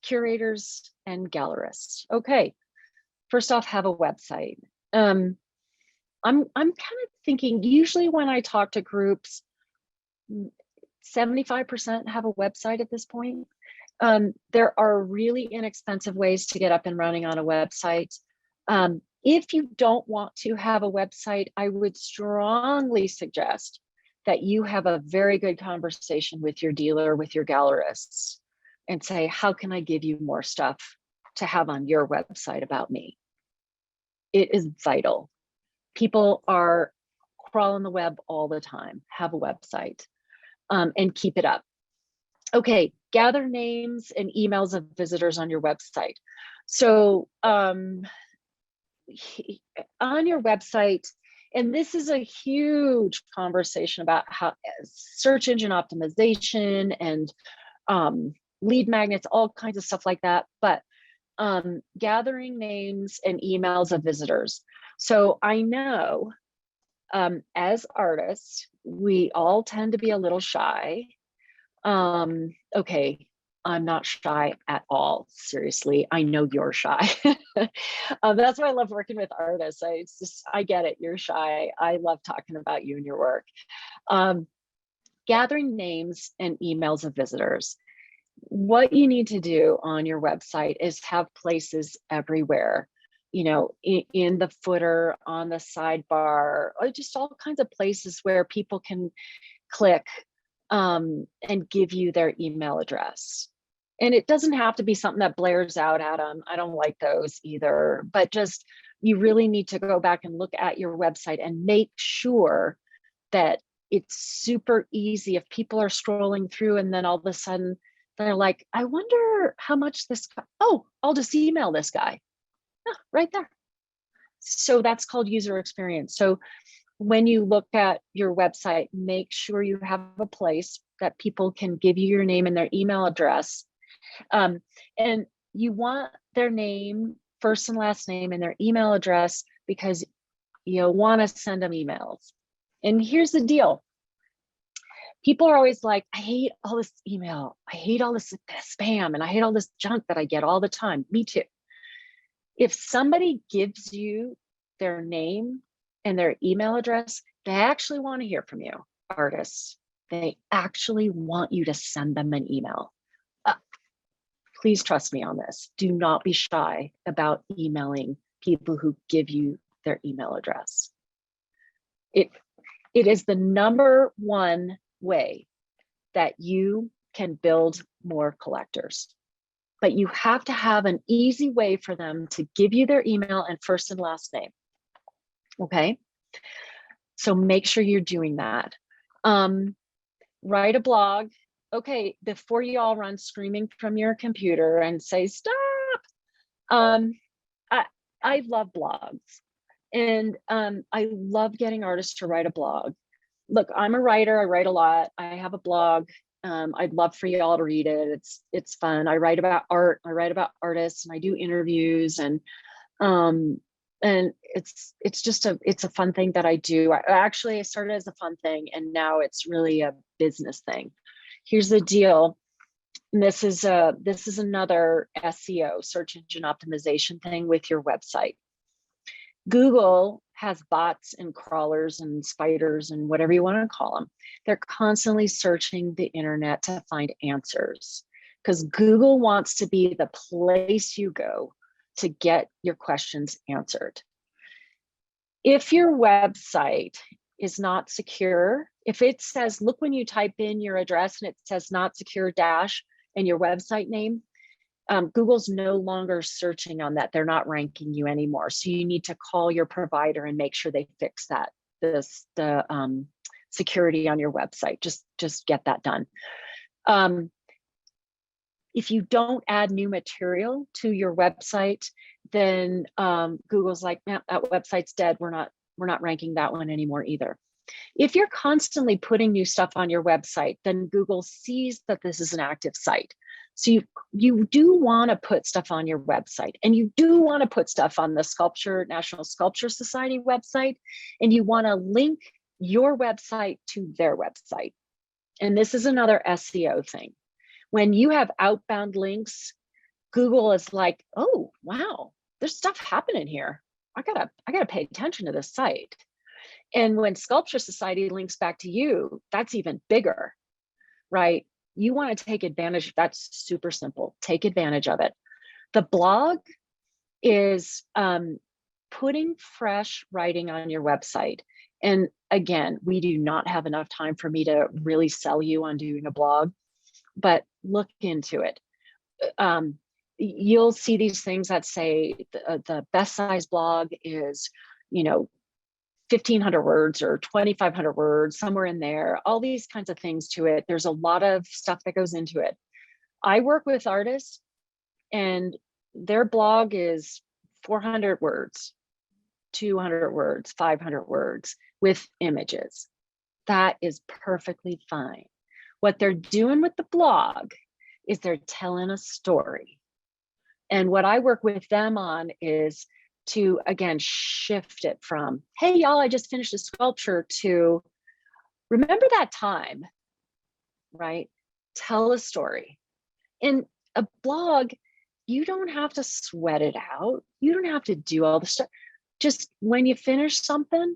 curators and gallerists. Okay, first off, have a website. I'm kind of thinking, usually when I talk to groups, 75% have a website at this point. There are really inexpensive ways to get up and running on a website. If you don't want to have a website, I would strongly suggest that you have a very good conversation with your dealer, with your gallerists, and say, how can I give you more stuff to have on your website about me? It is vital. People are crawling the web all the time. Have a website and keep it up. Okay, gather names and emails of visitors on your website. So on your website, and this is a huge conversation about how search engine optimization and lead magnets, all kinds of stuff like that, but gathering names and emails of visitors. So I know as artists, we all tend to be a little shy. Okay, I'm not shy at all. Seriously, I know you're shy. That's why I love working with artists. I get it. You're shy. I love talking about you and your work. Gathering names and emails of visitors. What you need to do on your website is have places everywhere, you know, in the footer, on the sidebar, or just all kinds of places where people can click and give you their email address. And it doesn't have to be something that blares out at them. I don't like those either, but just, you really need to go back and look at your website and make sure that it's super easy. If people are scrolling through and then all of a sudden they're like, I wonder how much this guy, oh, I'll just email this guy. Oh, right there. So that's called user experience. So when you look at your website, make sure you have a place that people can give you your name and their email address. And you want their name, first and last name, and their email address, because you want to send them emails. And here's the deal. People are always like, I hate all this email. I hate all this spam, and I hate all this junk that I get all the time. Me too. If somebody gives you their name and their email address, they actually want to hear from you, artists. They actually want you to send them an email. Please trust me on this. Do not be shy about emailing people who give you their email address. It is the number one way that you can build more collectors. But you have to have an easy way for them to give you their email and first and last name. Okay? So make sure you're doing that. Write a blog. Okay, before you all run screaming from your computer and say, stop. I love blogs. And I love getting artists to write a blog. Look, I'm a writer. I write a lot. I have a blog. I'd love for you all to read it. It's fun. I write about art. I write about artists, and I do interviews, and it's a fun thing that I do. I started as a fun thing, and now it's really a business thing. Here's the deal. And this is another SEO, search engine optimization thing with your website. Google has bots and crawlers and spiders and whatever you want to call them. They're constantly searching the internet to find answers, because Google wants to be the place you go to get your questions answered. If your website is not secure, if it says, look, when you type in your address and it says not secure dash and your website name, Google's no longer searching on that. They're not ranking you anymore. So you need to call your provider and make sure they fix that, the security on your website. Just get that done. If you don't add new material to your website, then Google's like, nah, that website's dead. We're not ranking that one anymore either. If you're constantly putting new stuff on your website, then Google sees that this is an active site. So you do want to put stuff on your website, and you do want to put stuff on the National Sculpture Society website, and you want to link your website to their website. And this is another SEO thing. When you have outbound links, Google is like, oh, wow, there's stuff happening here. I gotta pay attention to this site. And when Sculpture Society links back to you, that's even bigger, right? You want to take advantage. That's super simple. Take advantage of it. The blog is putting fresh writing on your website. And again, we do not have enough time for me to really sell you on doing a blog, but look into it. You'll see these things that say the best size blog is, 1,500 words or 2,500 words, somewhere in there, all these kinds of things to it. There's a lot of stuff that goes into it. I work with artists and their blog is 400 words, 200 words, 500 words with images. That is perfectly fine. What they're doing with the blog is they're telling a story. And what I work with them on is to, again, shift it from, hey, y'all, I just finished a sculpture, to remember that time, right? Tell a story. In a blog, you don't have to sweat it out. You don't have to do all the stuff. Just when you finish something,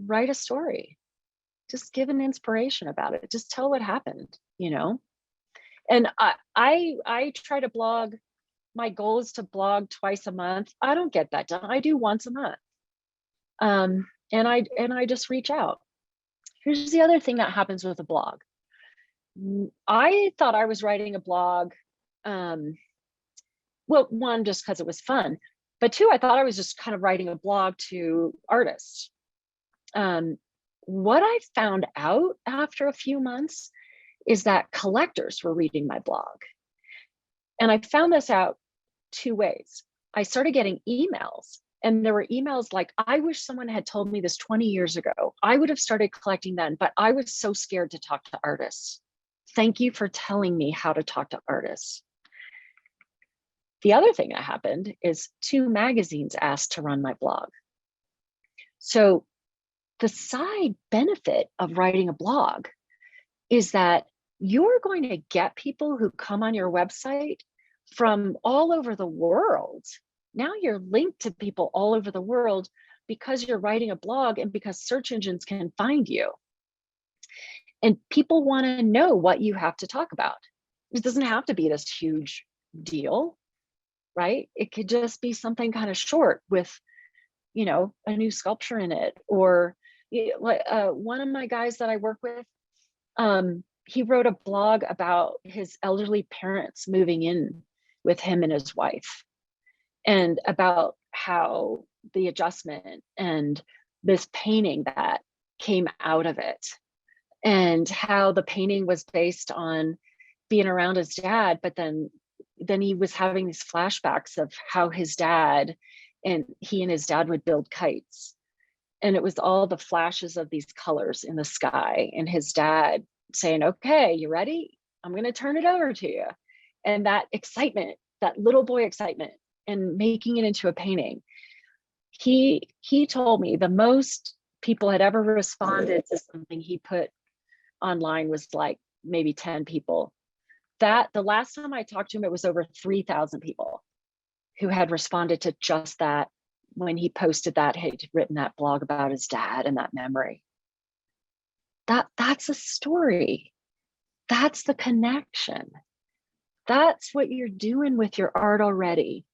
write a story. Just give an inspiration about it. Just tell what happened, And I try to blog. My goal is to blog twice a month. I don't get that done. I do once a month. And I just reach out. Here's the other thing that happens with a blog. I thought I was writing a blog. Well, one, just because it was fun, but two, I thought I was just kind of writing a blog to artists. What I found out after a few months is that collectors were reading my blog. And I found this out two ways. I started getting emails, and there were emails like, I wish someone had told me this 20 years ago. I would have started collecting then, but I was so scared to talk to artists. Thank you for telling me how to talk to artists. The other thing that happened is 2 magazines asked to run my blog. So the side benefit of writing a blog is that you're going to get people who come on your website from all over the world. Now you're linked to people all over the world because you're writing a blog and because search engines can find you. And people want to know what you have to talk about. It doesn't have to be this huge deal, right? It could just be something kind of short with, you know, a new sculpture in it. Or one of my guys that I work with, he wrote a blog about his elderly parents moving in with him and his wife, and about how the adjustment and this painting that came out of it, and how the painting was based on being around his dad, but then he was having these flashbacks of how his dad and his dad would build kites, and it was all the flashes of these colors in the sky, and his dad saying, okay, you ready? I'm going to turn it over to you. And that excitement, that little boy excitement, and making it into a painting. He told me the most people had ever responded to something he put online was like maybe 10 people. That the last time I talked to him, it was over 3,000 people who had responded to just that when he posted that, had written that blog about his dad and that memory. That's a story. That's the connection. That's what you're doing with your art already.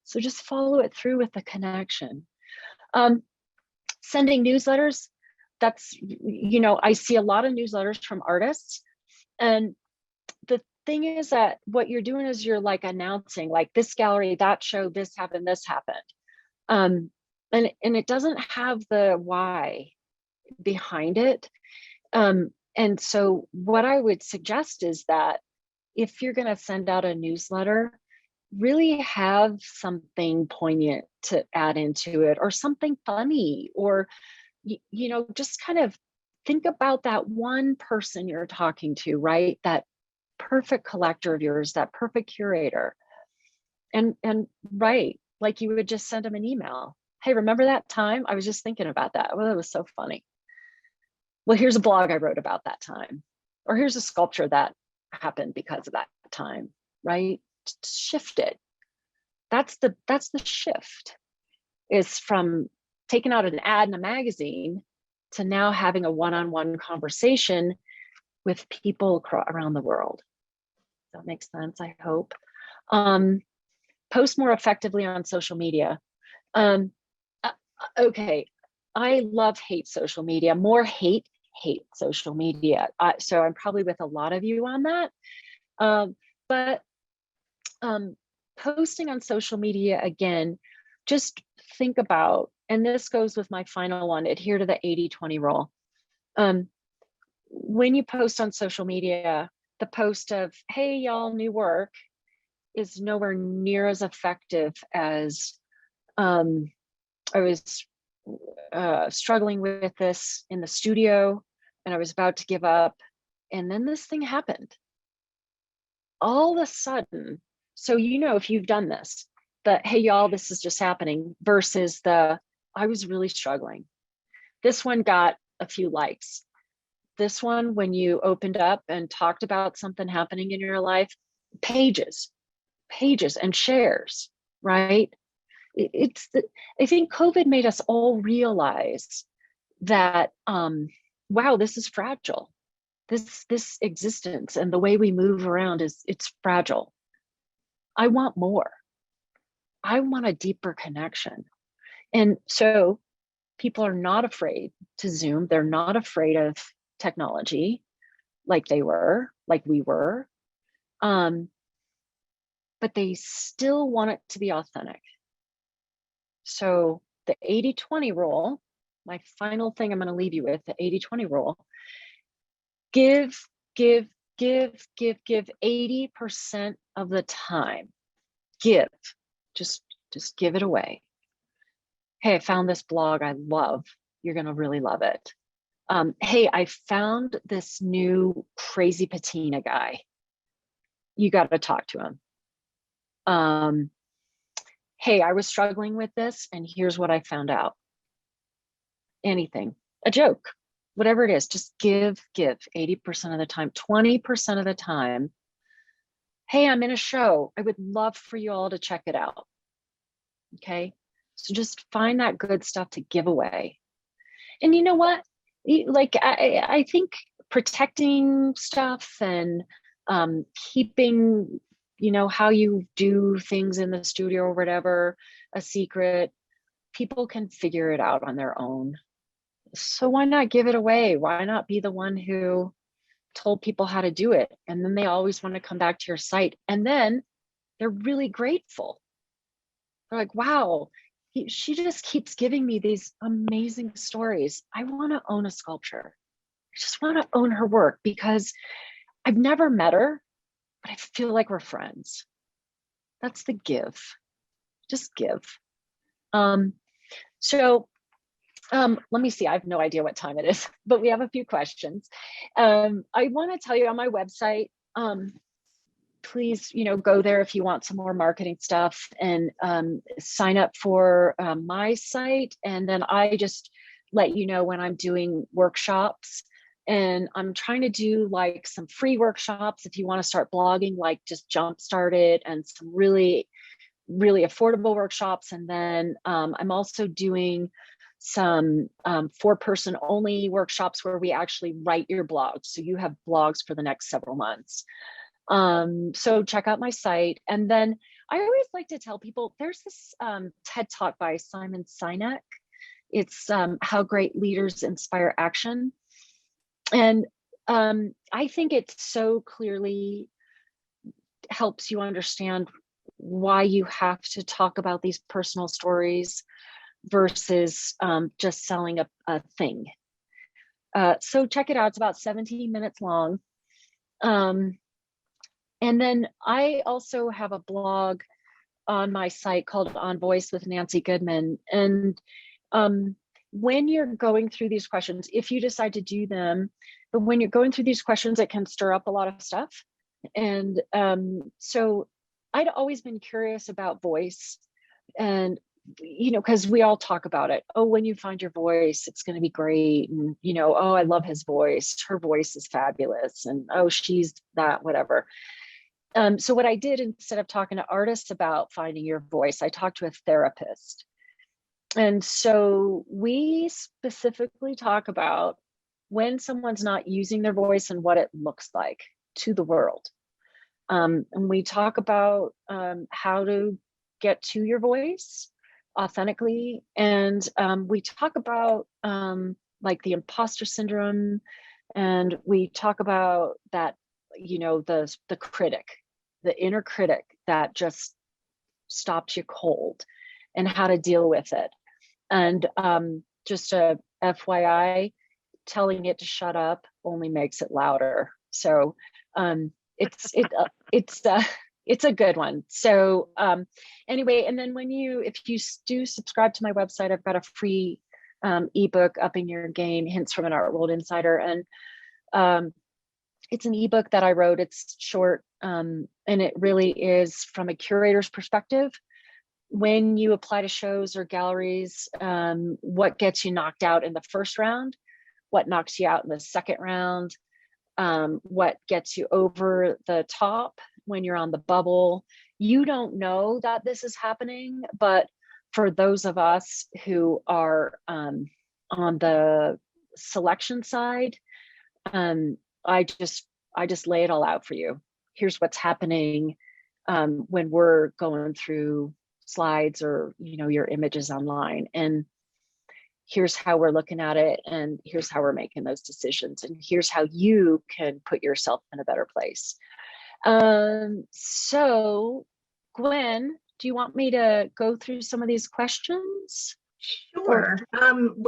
So just follow it through with the connection. Sending newsletters, that's, you know, I see a lot of newsletters from artists. And the thing is that what you're doing is you're like announcing, like, this gallery, that show, this happened, this happened. And it doesn't have the why behind it. And so what I would suggest is that if you're going to send out a newsletter, really have something poignant to add into it, or something funny, or, you know, just kind of think about that one person you're talking to, right? That perfect collector of yours, that perfect curator. And right, like you would just send them an email. Hey, remember that time? I was just thinking about that. Well, it was so funny. Well, here's a blog I wrote about that time. Or here's a sculpture that happened because of that time, right? Shift it. That's the shift, is from taking out an ad in a magazine to now having a one-on-one conversation with people around the world. That makes sense, I hope. Post more effectively on social media. Okay, I love hate social media. More hate social media. So I'm probably with a lot of you on that. But posting on social media, again, just think about, and this goes with my final one, adhere to the 80-20 rule. When you post on social media, the post of, hey, y'all, new work, is nowhere near as effective as I was struggling with this in the studio and I was about to give up. And then this thing happened. All of a sudden, so, you know, if you've done this, the, hey, y'all, this is just happening, versus the, I was really struggling. This one got a few likes. This one, when you opened up and talked about something happening in your life, pages and shares, right? I think COVID made us all realize that, wow, this is fragile. This existence and the way we move around it's fragile. I want more. I want a deeper connection. And so people are not afraid to Zoom. They're not afraid of technology like we were. But they still want it to be authentic. So the 80-20 rule, my final thing I'm going to leave you with, the 80-20 rule, give 80% of the time. Give, just give it away. Hey, I found this blog I love. You're going to really love it. Hey, I found this new crazy patina guy. You got to talk to him. Hey, I was struggling with this and here's what I found out. anything, a joke, whatever it is, just give 80% of the time, 20% of the time. Hey, I'm in a show. I would love for you all to check it out. Okay. So just find that good stuff to give away. And you know what? Like, I think protecting stuff and keeping, how you do things in the studio or whatever, a secret, people can figure it out on their own. So why not give it away? Why not be the one who told people how to do it? And then they always want to come back to your site. And then they're really grateful. They're like, wow, she just keeps giving me these amazing stories. I want to own a sculpture. I just want to own her work because I've never met her, but I feel like we're friends. That's the give. Just give. Let me see. I have no idea what time it is, but we have a few questions. I want to tell you on my website, please, go there if you want some more marketing stuff, and sign up for my site. And then I just let you know when I'm doing workshops. And I'm trying to do like some free workshops if you want to start blogging, like just jumpstart it, and some really, really affordable workshops. And then I'm also doing some 4-person only workshops where we actually write your blogs. So you have blogs for the next several months. So check out my site. And then I always like to tell people there's this TED Talk by Simon Sinek. It's How Great Leaders Inspire Action. And I think it so clearly helps you understand why you have to talk about these personal stories versus just selling a thing. So check it out. It's about 17 minutes long. And then I also have a blog on my site called On Voice with Nancy Goodman. And when you're going through these questions, if you decide to do them, but when you're going through these questions, it can stir up a lot of stuff. And so I'd always been curious about voice, and because we all talk about it. Oh, when you find your voice, it's going to be great. And, oh, I love his voice. Her voice is fabulous. And, oh, she's that, whatever. So what I did, instead of talking to artists about finding your voice, I talked to a therapist. And so we specifically talk about when someone's not using their voice and what it looks like to the world. And we talk about how to get to your voice authentically. And we talk about like the imposter syndrome, and we talk about that, the critic, the inner critic that just stops you cold, and how to deal with it. And just a FYI, telling it to shut up only makes it louder. So it's a good one. So anyway, and then if you do subscribe to my website, I've got a free ebook, Upping Your Game, Hints from an Art World Insider. And it's an ebook that I wrote. It's short, and it really is from a curator's perspective. When you apply to shows or galleries, what gets you knocked out in the first round, what knocks you out in the second round, what gets you over the top when you're on the bubble. You don't know that this is happening, but for those of us who are on the selection side, I just lay it all out for you. Here's what's happening when we're going through slides or your images online, and here's how we're looking at it, and here's how we're making those decisions, and here's how you can put yourself in a better place. So Gwen, do you want me to go through some of these questions? Sure.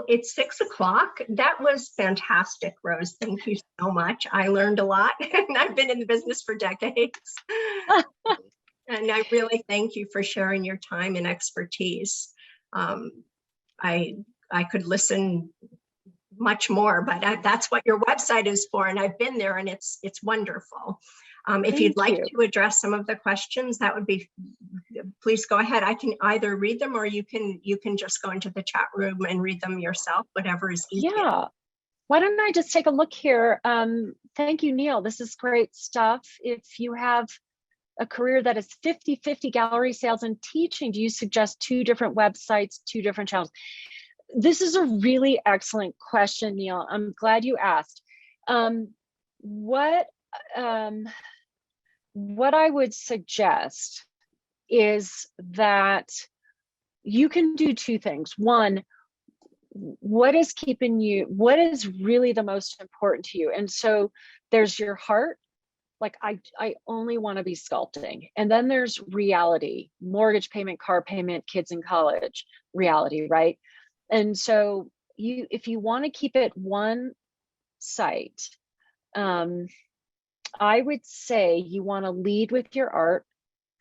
It's 6 o'clock. That was fantastic, Rose. Thank you so much. I learned a lot, and I've been in the business for decades. And I really thank you for sharing your time and expertise. I could listen much more, but that's what your website is for, and I've been there, and it's wonderful. If you'd like you. to address some of the questions, that would be, please go ahead. I can either read them or you can just go into the chat room and read them yourself, whatever is easier. Yeah. Why don't I just take a look here? Thank you, Neil. This is great stuff. If you have a career that is 50-50 gallery sales and teaching, do you suggest 2 different websites, 2 different channels? This is a really excellent question, Neil. I'm glad you asked. What I would suggest is that you can do 2 things. One, what is really the most important to you? And so there's your heart, like I only want to be sculpting. And then there's reality, mortgage payment, car payment, kids in college, reality, right? And so if you want to keep it one site, I would say you want to lead with your art,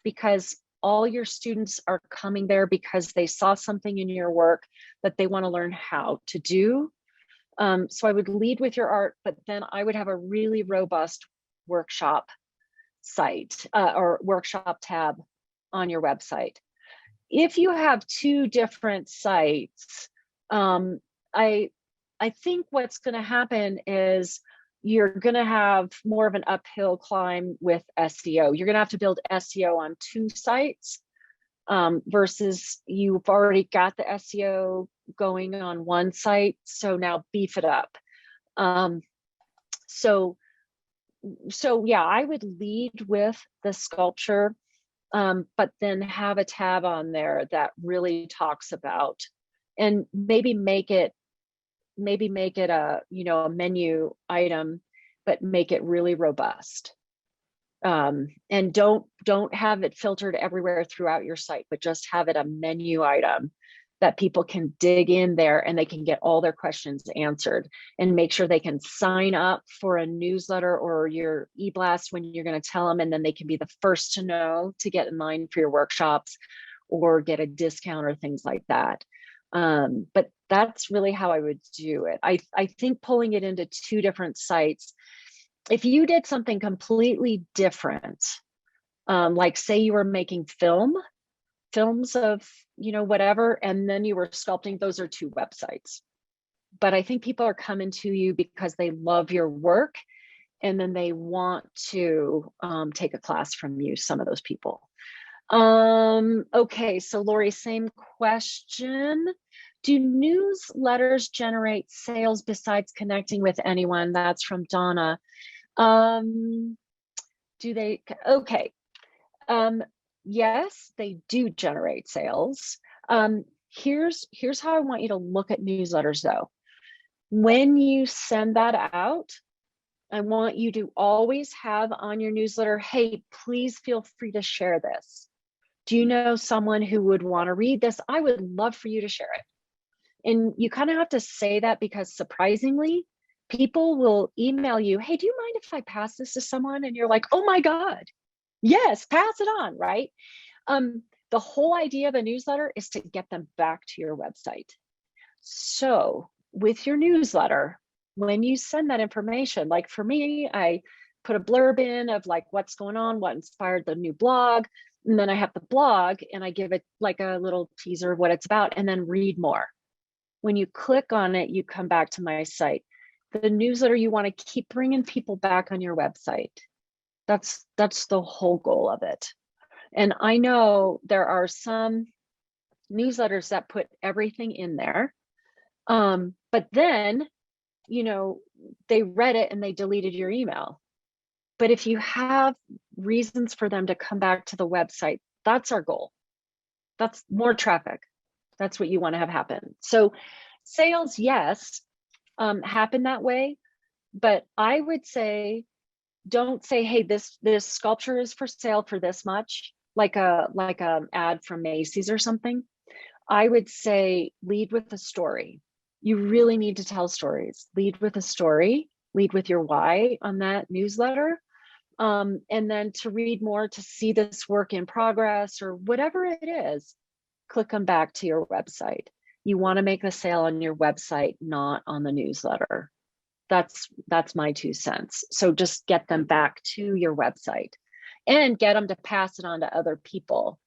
because all your students are coming there because they saw something in your work that they want to learn how to do. So I would lead with your art, but then I would have a really robust workshop site or workshop tab on your website. If you have 2 different sites, I think what's going to happen is you're going to have more of an uphill climb with SEO. You're going to have to build SEO on 2 sites versus you've already got the SEO going on 1 site. So now beef it up. So yeah, I would lead with the sculpture, but then have a tab on there that really talks about, and maybe make it a, a menu item, but make it really robust. And don't have it filtered everywhere throughout your site, but just have it a menu item that people can dig in there and they can get all their questions answered, and make sure they can sign up for a newsletter or your e-blast when you're going to tell them, and then they can be the first to know to get in line for your workshops or get a discount or things like that. But that's really how I would do it. I think pulling it into 2 different sites, if you did something completely different, like say you were making films of, whatever, and then you were sculpting, those are 2 websites. But I think people are coming to you because they love your work, and then they want to take a class from you, some of those people. Okay, so Lori, same question. Do newsletters generate sales besides connecting with anyone? That's from Donna. Do they? Okay. Yes, they do generate sales. Here's how I want you to look at newsletters though. When you send that out, I want you to always have on your newsletter, hey, please feel free to share this. Do you know someone who would want to read this? I would love for you to share it. And you kind of have to say that because surprisingly, people will email you, hey, do you mind if I pass this to someone? And you're like, oh my God, yes, pass it on, right? The whole idea of a newsletter is to get them back to your website. So with your newsletter, when you send that information, like for me, I put a blurb in of like what's going on, what inspired the new blog. And then I have the blog and I give it like a little teaser of what it's about, and then read more. When you click on it, you come back to my site. The newsletter, you want to keep bringing people back on your website. That's the whole goal of it. And I know there are some newsletters that put everything in there, but then, they read it and they deleted your email. But if you have reasons for them to come back to the website, that's our goal. That's more traffic. That's what you want to have happen. So sales, yes, happen that way. But I would say, don't say, hey, this sculpture is for sale for this much, like a ad from Macy's or something. I would say lead with a story. You really need to tell stories. Lead with a story, lead with your why on that newsletter. And then to read more, to see this work in progress or whatever it is, click them back to your website. You want to make the sale on your website, not on the newsletter. That's my 2 cents. So just get them back to your website and get them to pass it on to other people.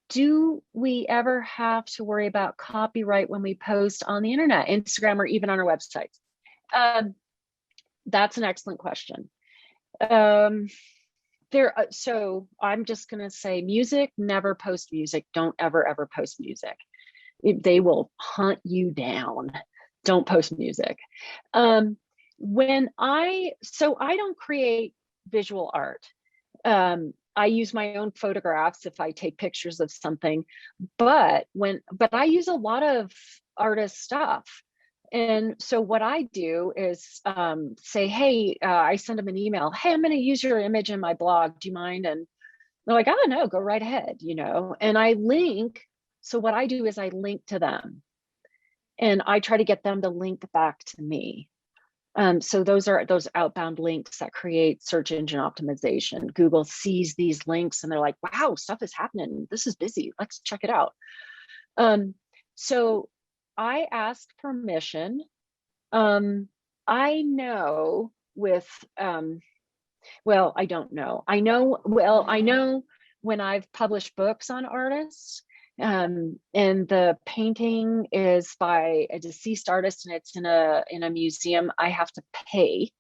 Do we ever have to worry about copyright when we post on the internet, Instagram, or even on our websites? That's an excellent question. So I'm just going to say music, never post music. Don't ever post music. They will hunt you down. Don't post music. I don't create visual art. I use my own photographs if I take pictures of something, but I use a lot of artist stuff. And so what I do is say, hey, I send them an email. Hey, I'm going to use your image in my blog. Do you mind? And they're like, oh, no, go right ahead, and I link. So what I do is I link to them and I try to get them to link back to me. So those are those outbound links that create search engine optimization. Google sees these links and they're like, wow, stuff is happening. This is busy. Let's check it out. So I asked permission. I know with, well, I don't know. I know when I've published books on artists, and the painting is by a deceased artist and it's in a museum, I have to pay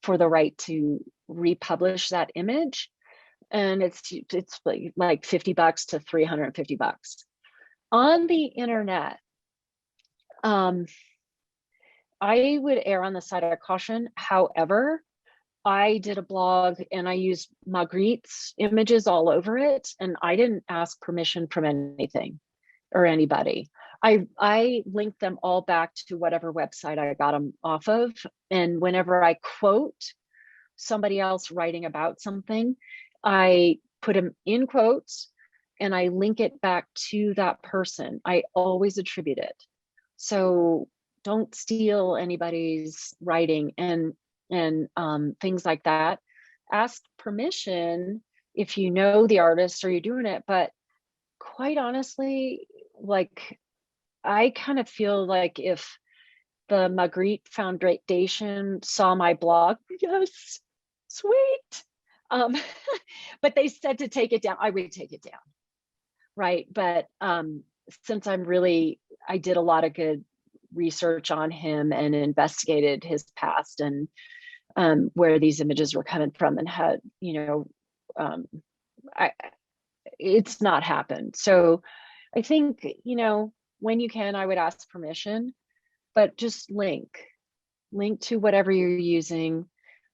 for the right to republish that image. And it's like $50 to $350. On the internet, I would err on the side of caution. However, I did a blog and I used Magritte's images all over it, and I didn't ask permission from anything or anybody. I linked them all back to whatever website I got them off of. And whenever I quote somebody else writing about something, I put them in quotes and I link it back to that person. I always attribute it. So don't steal anybody's writing and things like that. Ask permission if you know the artist or you're doing it. But quite honestly, like, I kind of feel like if the Magritte Foundation saw my blog, yes, sweet. But they said to take it down, I would take it down. Right. But since I did a lot of good research on him and investigated his past and where these images were coming from and had, it's not happened. So I think, when you can, I would ask permission, but just link to whatever you're using.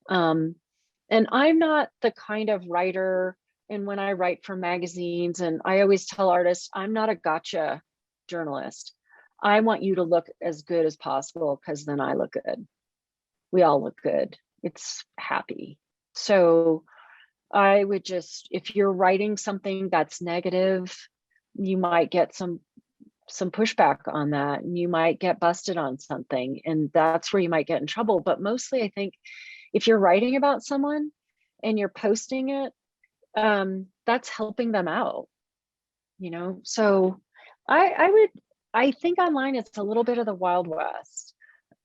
And I'm not the kind of writer, and when I write for magazines, and I always tell artists, I'm not a gotcha journalist. I want you to look as good as possible because then I look good. We all look good. It's happy. So I would just, if you're writing something that's negative, you might get some pushback on that, and you might get busted on something, and that's where you might get in trouble. But mostly, I think if you're writing about someone and you're posting it, that's helping them out, So I think online it's a little bit of the Wild West.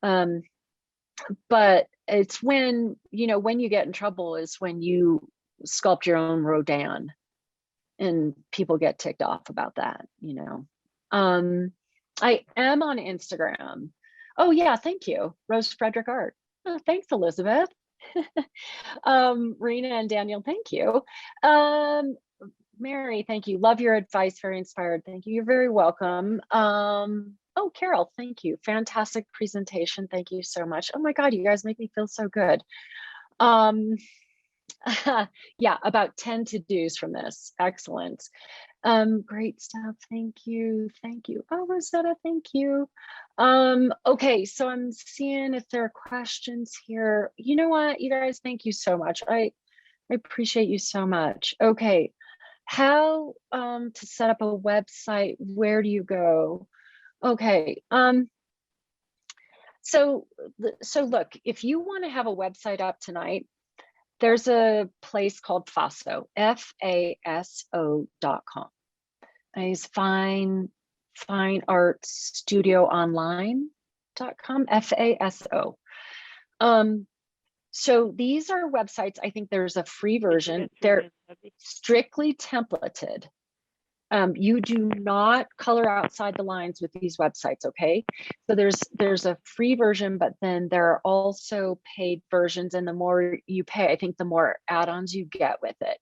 But it's when you get in trouble is when you sculpt your own Rodin, and people get ticked off about that. I am on Instagram. Oh yeah, thank you, Rose Fredrick Art. Oh, thanks, Elizabeth. Rena and Daniel, thank you. Mary, thank you. Love your advice. Very inspired. Thank you. You're very welcome. Oh, Carol, thank you. Fantastic presentation. Thank you so much. Oh my God, you guys make me feel so good. Yeah, about 10 to-dos from this. Excellent. Great stuff. Thank you. Thank you. Oh, Rosetta, thank you. Okay, so I'm seeing if there are questions here. You know what, you guys, thank you so much. I appreciate you so much. Okay, how to set up a website? Where do you go? Okay, so look, if you want to have a website up tonight, there's a place called FASO, FASO.com. It's Fine Art Studio Online. faso.com, F-A-S-O. So these are websites. I think there's a free version. They're strictly templated. You do not color outside the lines with these websites, okay? So there's a free version, but then there are also paid versions, and the more you pay, I think the more add-ons you get with it.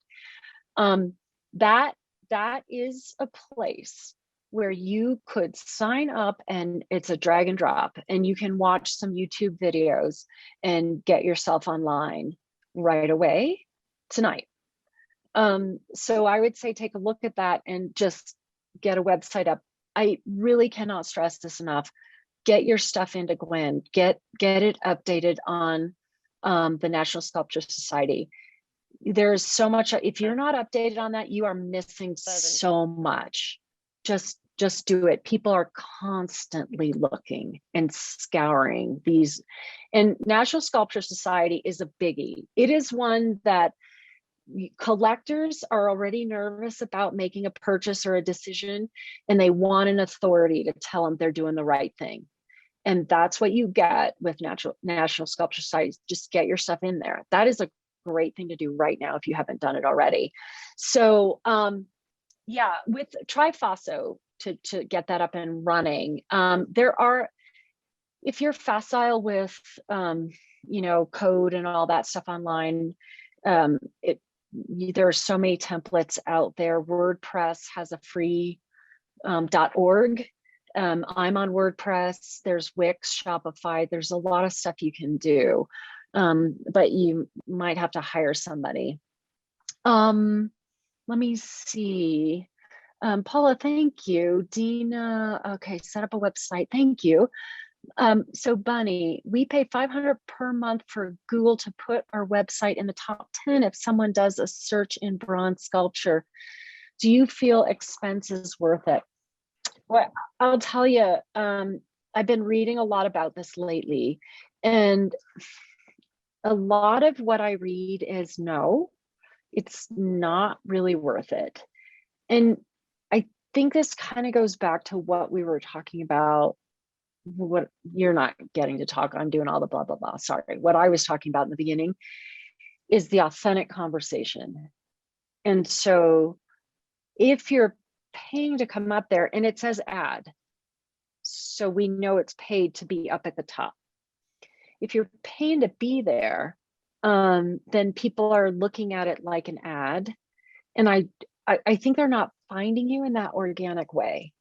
That is a place where you could sign up, and it's a drag and drop, and you can watch some YouTube videos and get yourself online right away tonight. So I would say take a look at that and just get a website up. I really cannot stress this enough. Get your stuff into Gwen, get it updated on the National Sculpture Society. There's so much. If you're not updated on that, you are missing so much. Just do it. People are constantly looking and scouring these, and National Sculpture Society is a biggie. It is one that collectors are already nervous about making a purchase or a decision, and they want an authority to tell them they're doing the right thing. And that's what you get with National Sculpture Society. Just get your stuff in there. That is a great thing to do right now if you haven't done it already. So yeah, try Faso to get that up and running. There are, if you're facile with code and all that stuff online, there are so many templates out there. WordPress has a free .org. I'm on WordPress. There's Wix, Shopify. There's a lot of stuff you can do, but you might have to hire somebody. Let me see. Paula, thank you. Dina, okay, set up a website. Thank you. So Bunny, we pay $500 per month for Google to put our website in the top 10 if someone does a search in bronze sculpture. Do you feel expenses worth it? Well, I'll tell you, I've been reading a lot about this lately, and a lot of what I read is no, it's not really worth it. And I think this kind of goes back to what we were talking about. What you're not getting to talk, I'm doing all the blah, blah, blah. Sorry. What I was talking about in the beginning is the authentic conversation. And so if you're paying to come up there, and it says ad, so we know it's paid to be up at the top. If you're paying to be there, then people are looking at it like an ad. And I think they're not finding you in that organic way.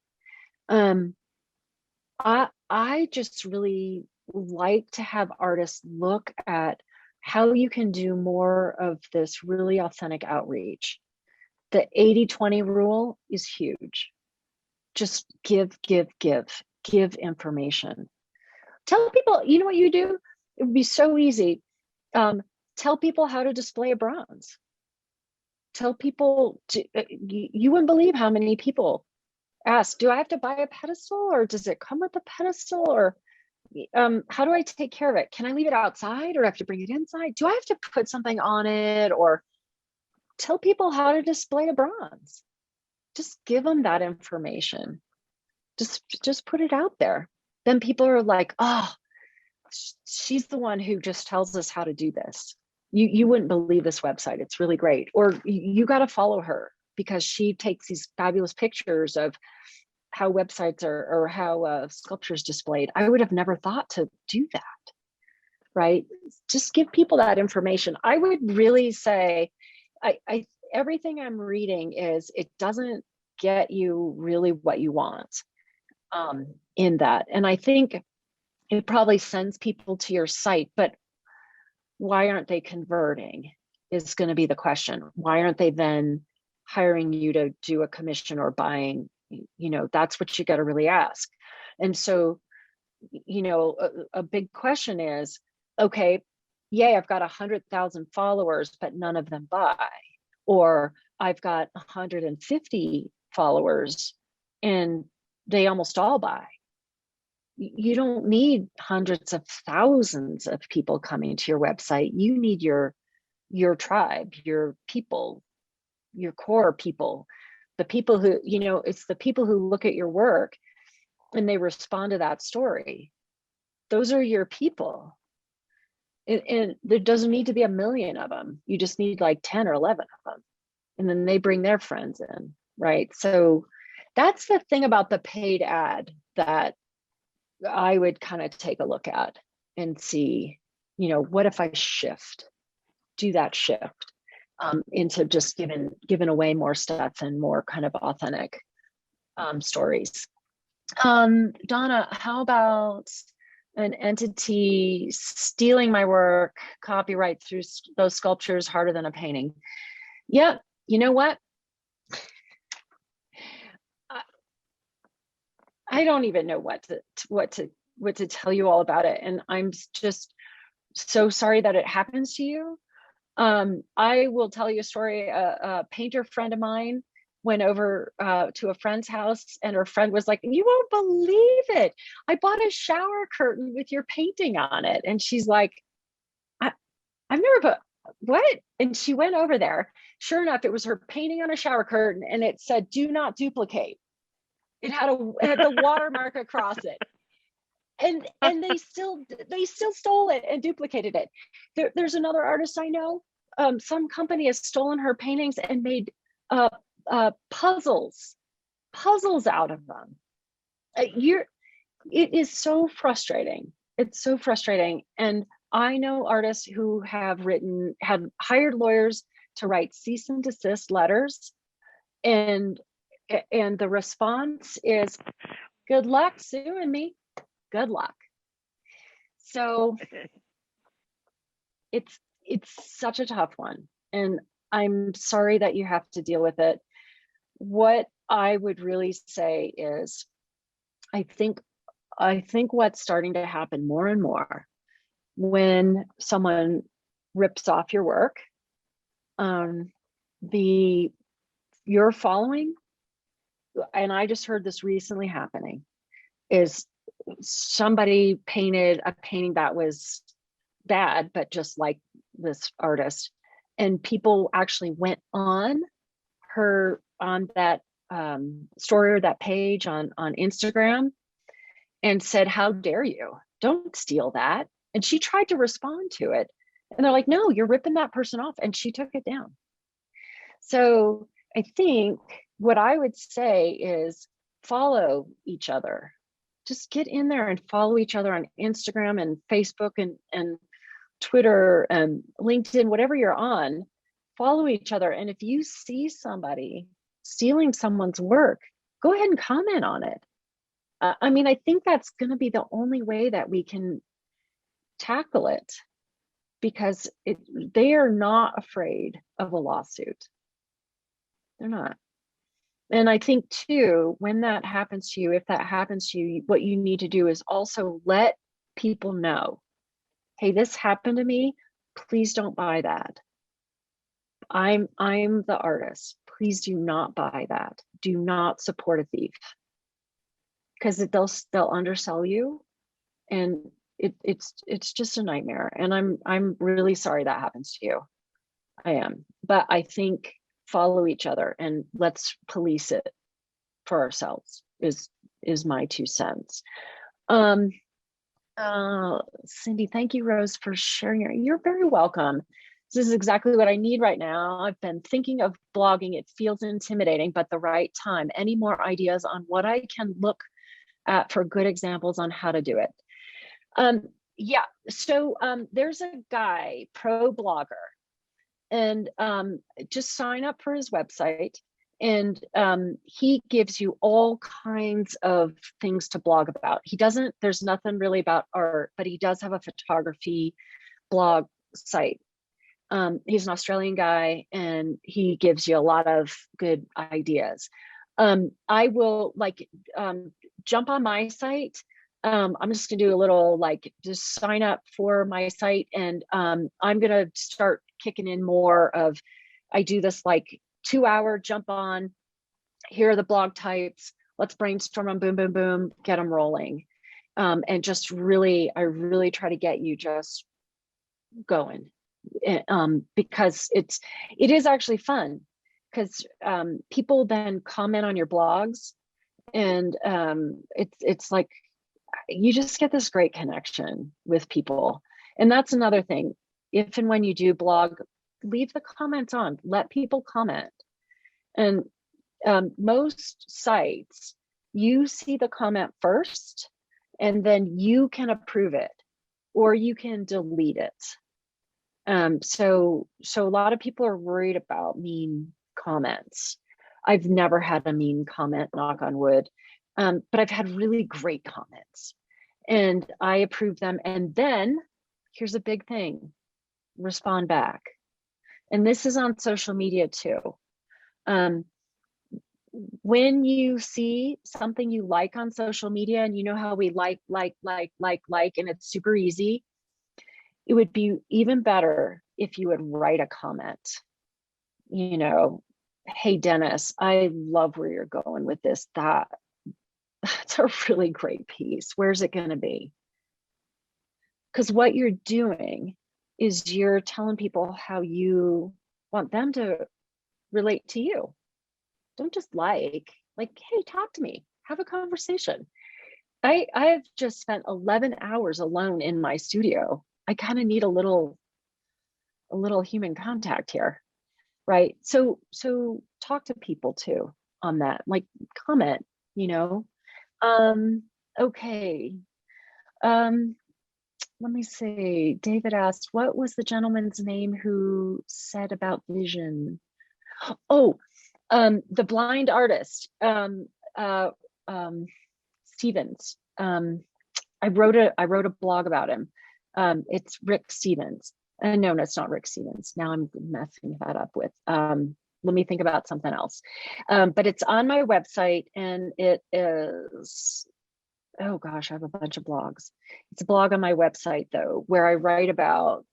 I just really like to have artists look at how you can do more of this really authentic outreach. The 80-20 rule is huge. Just give information. Tell people, you know what you do? It would be so easy. Tell people how to display a bronze. Tell people, you wouldn't believe how many people ask, do I have to buy a pedestal, or does it come with a pedestal, or how do I take care of it? Can I leave it outside, or do I have to bring it inside? Do I have to put something on it? Or tell people how to display a bronze. Just give them that information. Just put it out there. Then people are like, oh, she's the one who just tells us how to do this. You wouldn't believe this website. It's really great. Or you got to follow her, because she takes these fabulous pictures of how websites are, or how sculptures displayed. I would have never thought to do that, right? Just give people that information. I would really say, everything I'm reading is, it doesn't get you really what you want in that. And I think it probably sends people to your site, but why aren't they converting is going to be the question. Why aren't they then hiring you to do a commission or buying? That's what you got to really ask. And so, a big question is, okay, yay, I've got 100,000 followers, but none of them buy. Or I've got 150 followers and they almost all buy. You don't need hundreds of thousands of people coming to your website. You need your tribe, your people, your core people, the people who, it's the people who look at your work and they respond to that story. those are your people. And there doesn't need to be a million of them. You just need like 10 or 11 of them. And then they bring their friends in, right? So that's the thing about the paid ad that I would kind of take a look at and see, what if I do that shift into just giving away more stats and more kind of authentic stories. Donna, how about an entity stealing my work, copyright through those sculptures harder than a painting? Yeah, you know what? I don't even know what to tell you all about it, and I'm just so sorry that it happens to you. I will tell you a story. A painter friend of mine went over to a friend's house, and her friend was like, "You won't believe it. I bought a shower curtain with your painting on it." And she's like, I've never put what? And she went over there. Sure enough, it was her painting on a shower curtain, and it said, "Do not duplicate." It had the watermark across it. And they still stole it and duplicated it. There's another artist I know. Some company has stolen her paintings and made puzzles out of them. It is so frustrating. It's so frustrating. And I know artists who have hired lawyers to write cease and desist letters, and the response is, "Good luck suing me. Good luck." So it's such a tough one, and I'm sorry that you have to deal with it. What I would really say is, I think what's starting to happen more and more when someone rips off your work, your following, and I just heard this recently happening, is somebody painted a painting that was bad, but just like this artist, and people actually went on that story or that page on Instagram and said, "How dare you? Don't steal that." And she tried to respond to it, and they're like, "No, you're ripping that person off," and she took it down. So I think what I would say is follow each other. Just get in there and follow each other on Instagram and Facebook and Twitter and LinkedIn, whatever you're on. Follow each other. And if you see somebody stealing someone's work, go ahead and comment on it. I think that's going to be the only way that we can tackle it, because they are not afraid of a lawsuit. They're not. And I think too, when that happens to you, if that happens to you, what you need to do is also let people know, "Hey, this happened to me. Please don't buy that. I'm the artist. Please do not buy that. Do not support a thief." Because they'll undersell you, and it's just a nightmare. And I'm really sorry that happens to you. I am. But I think follow each other and let's police it for ourselves is my 2 cents. Cindy, thank you, Rose, for sharing. You're very welcome. This is exactly what I need right now. I've been thinking of blogging. It feels intimidating, but the right time. Any more ideas on what I can look at for good examples on how to do it? Yeah, so there's a guy, Pro Blogger, and just sign up for his website, and he gives you all kinds of things to blog about. There's nothing really about art, but he does have a photography blog site. He's an Australian guy, and he gives you a lot of good ideas. I will jump on my site. I'm just gonna do a little just sign up for my site, and I'm gonna start kicking in more of, I do this 2-hour jump on, here are the blog types, let's brainstorm them, boom, boom, boom, get them rolling. And just I really try to get you just going, because it is actually fun, because people then comment on your blogs, and it's like, you just get this great connection with people. And that's another thing. If and when you do blog, leave the comments on, let people comment. And most sites, you see the comment first, and then you can approve it or you can delete it. So a lot of people are worried about mean comments. I've never had a mean comment, knock on wood, but I've had really great comments and I approve them. And then here's a big thing, respond back. And this is on social media too. When you see something you like on social media, and you know how we like, and it's super easy, it would be even better if you would write a comment. You know, hey, Dennis, I love where you're going with this. That's a really great piece. Where's it going to be? Because what you're doing is you're telling people how you want them to relate to you. Don't just like, hey, talk to me, have a conversation. I've just spent 11 hours alone in my studio. I kind of need a little human contact here, right? So talk to people too on that, like comment, you know. Okay. Let me see. David asked, what was the gentleman's name who said about vision? Oh, the blind artist, Stevens. I wrote a blog about him. It's Rick Stevens. No, it's not Rick Stevens. Now I'm messing that up with. Let me think about something else. But it's on my website, and it is, oh gosh, I have a bunch of blogs. It's a blog on my website though, where I write about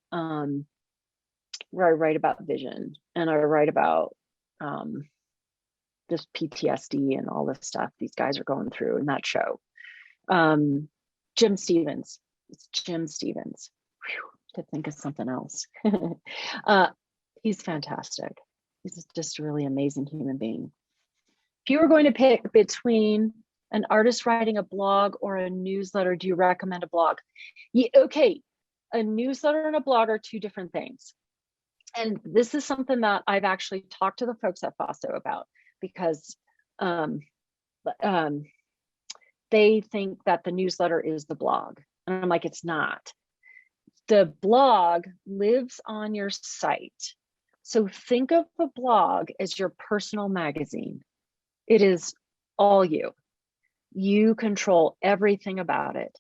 vision, and I write about just PTSD and all this stuff these guys are going through in that show. Jim Stevens. It's Jim Stevens. Whew, to think of something else. He's fantastic. He's just a really amazing human being. If you were going to pick between an artist writing a blog or a newsletter, do you recommend a blog? Yeah, okay, a newsletter and a blog are two different things. And this is something that I've actually talked to the folks at FOSO about, because they think that the newsletter is the blog. And I'm like, it's not. The blog lives on your site. So think of the blog as your personal magazine. It is all you. You control everything about it.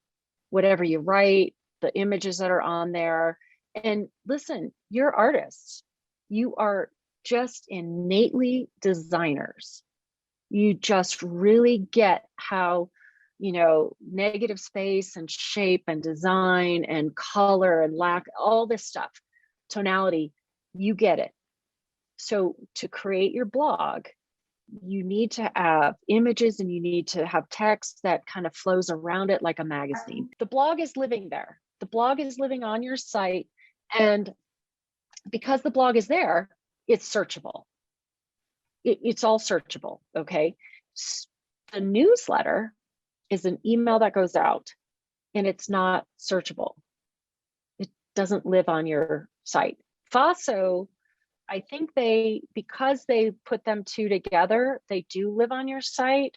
Whatever you write, the images that are on there. And listen, you're artists. You are just innately designers. You just really get how, you know, negative space and shape and design and color and lack, all this stuff, tonality, you get it. So to create your blog, you need to have images and you need to have text that kind of flows around it like a magazine. The blog is living there. The blog is living on your site. And because the blog is there, it's searchable. It's all searchable, okay? The newsletter is an email that goes out and it's not searchable. It doesn't live on your site. FOSO, I think because they put them two together, they do live on your site.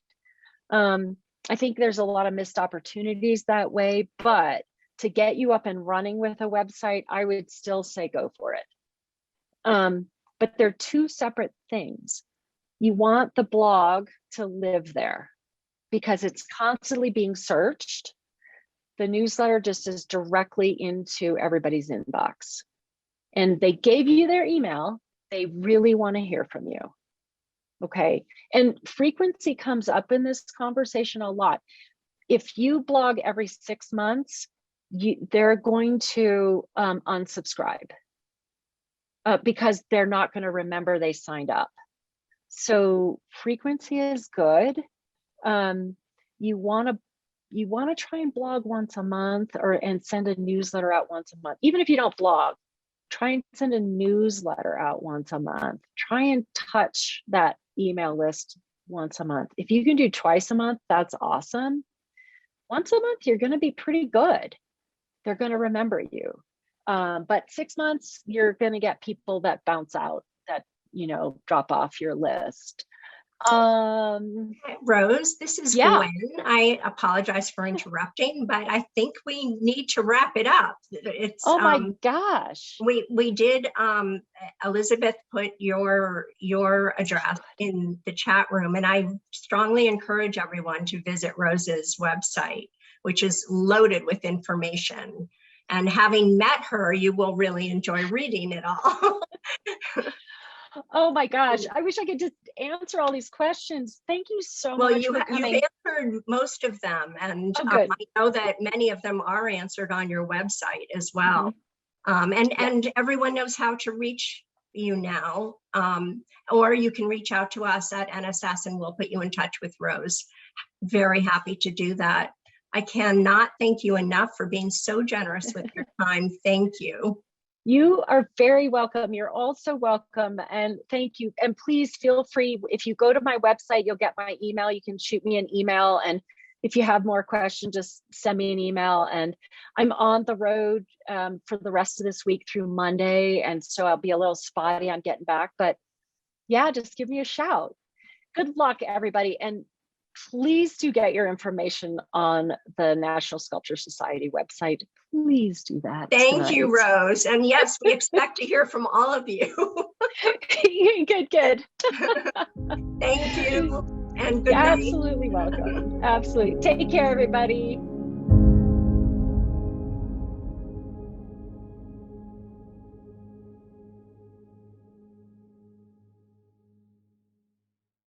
I think there's a lot of missed opportunities that way, but to get you up and running with a website, I would still say go for it. But they're two separate things. You want the blog to live there because it's constantly being searched. The newsletter just is directly into everybody's inbox. And they gave you their email. They really want to hear from you. Okay. And frequency comes up in this conversation a lot. If you blog every 6 months, they're going to unsubscribe because they're not going to remember they signed up. So frequency is good. You want to try and blog once a month and send a newsletter out once a month. Even if you don't blog, try and send a newsletter out once a month. Try and touch that email list once a month. If you can do twice a month, that's awesome. once a month, you're going to be pretty good. They're going to remember you. But 6 months, you're going to get people that bounce out, that, drop off your list. Rose, this is Yeah. Gwen. I apologize for interrupting, but I think we need to wrap it up. It's Oh my gosh. We did, Elizabeth put your address in the chat room, and I strongly encourage everyone to visit Rose's website, which is loaded with information. And having met her, you will really enjoy reading it all. Oh my gosh. I wish I could just answer all these questions. Thank you so much for coming. You've answered most of them, and I know that many of them are answered on your website as well. And everyone knows how to reach you now, or you can reach out to us at NSS and we'll put you in touch with Rose. Very happy to do that. I cannot thank you enough for being so generous with your time. Thank you. You are very welcome. You're also welcome. And thank you. And please feel free, if you go to my website, you'll get my email. You can shoot me an email. And if you have more questions, just send me an email. And I'm on the road for the rest of this week through Monday. And so I'll be a little spotty on getting back. But yeah, just give me a shout. Good luck, everybody. And please do get your information on the National Sculpture Society website. Please do that. Thank you, Rose. And yes, we expect to hear from all of you. Good. Thank you. And good night. Absolutely welcome. Absolutely. Take care, everybody.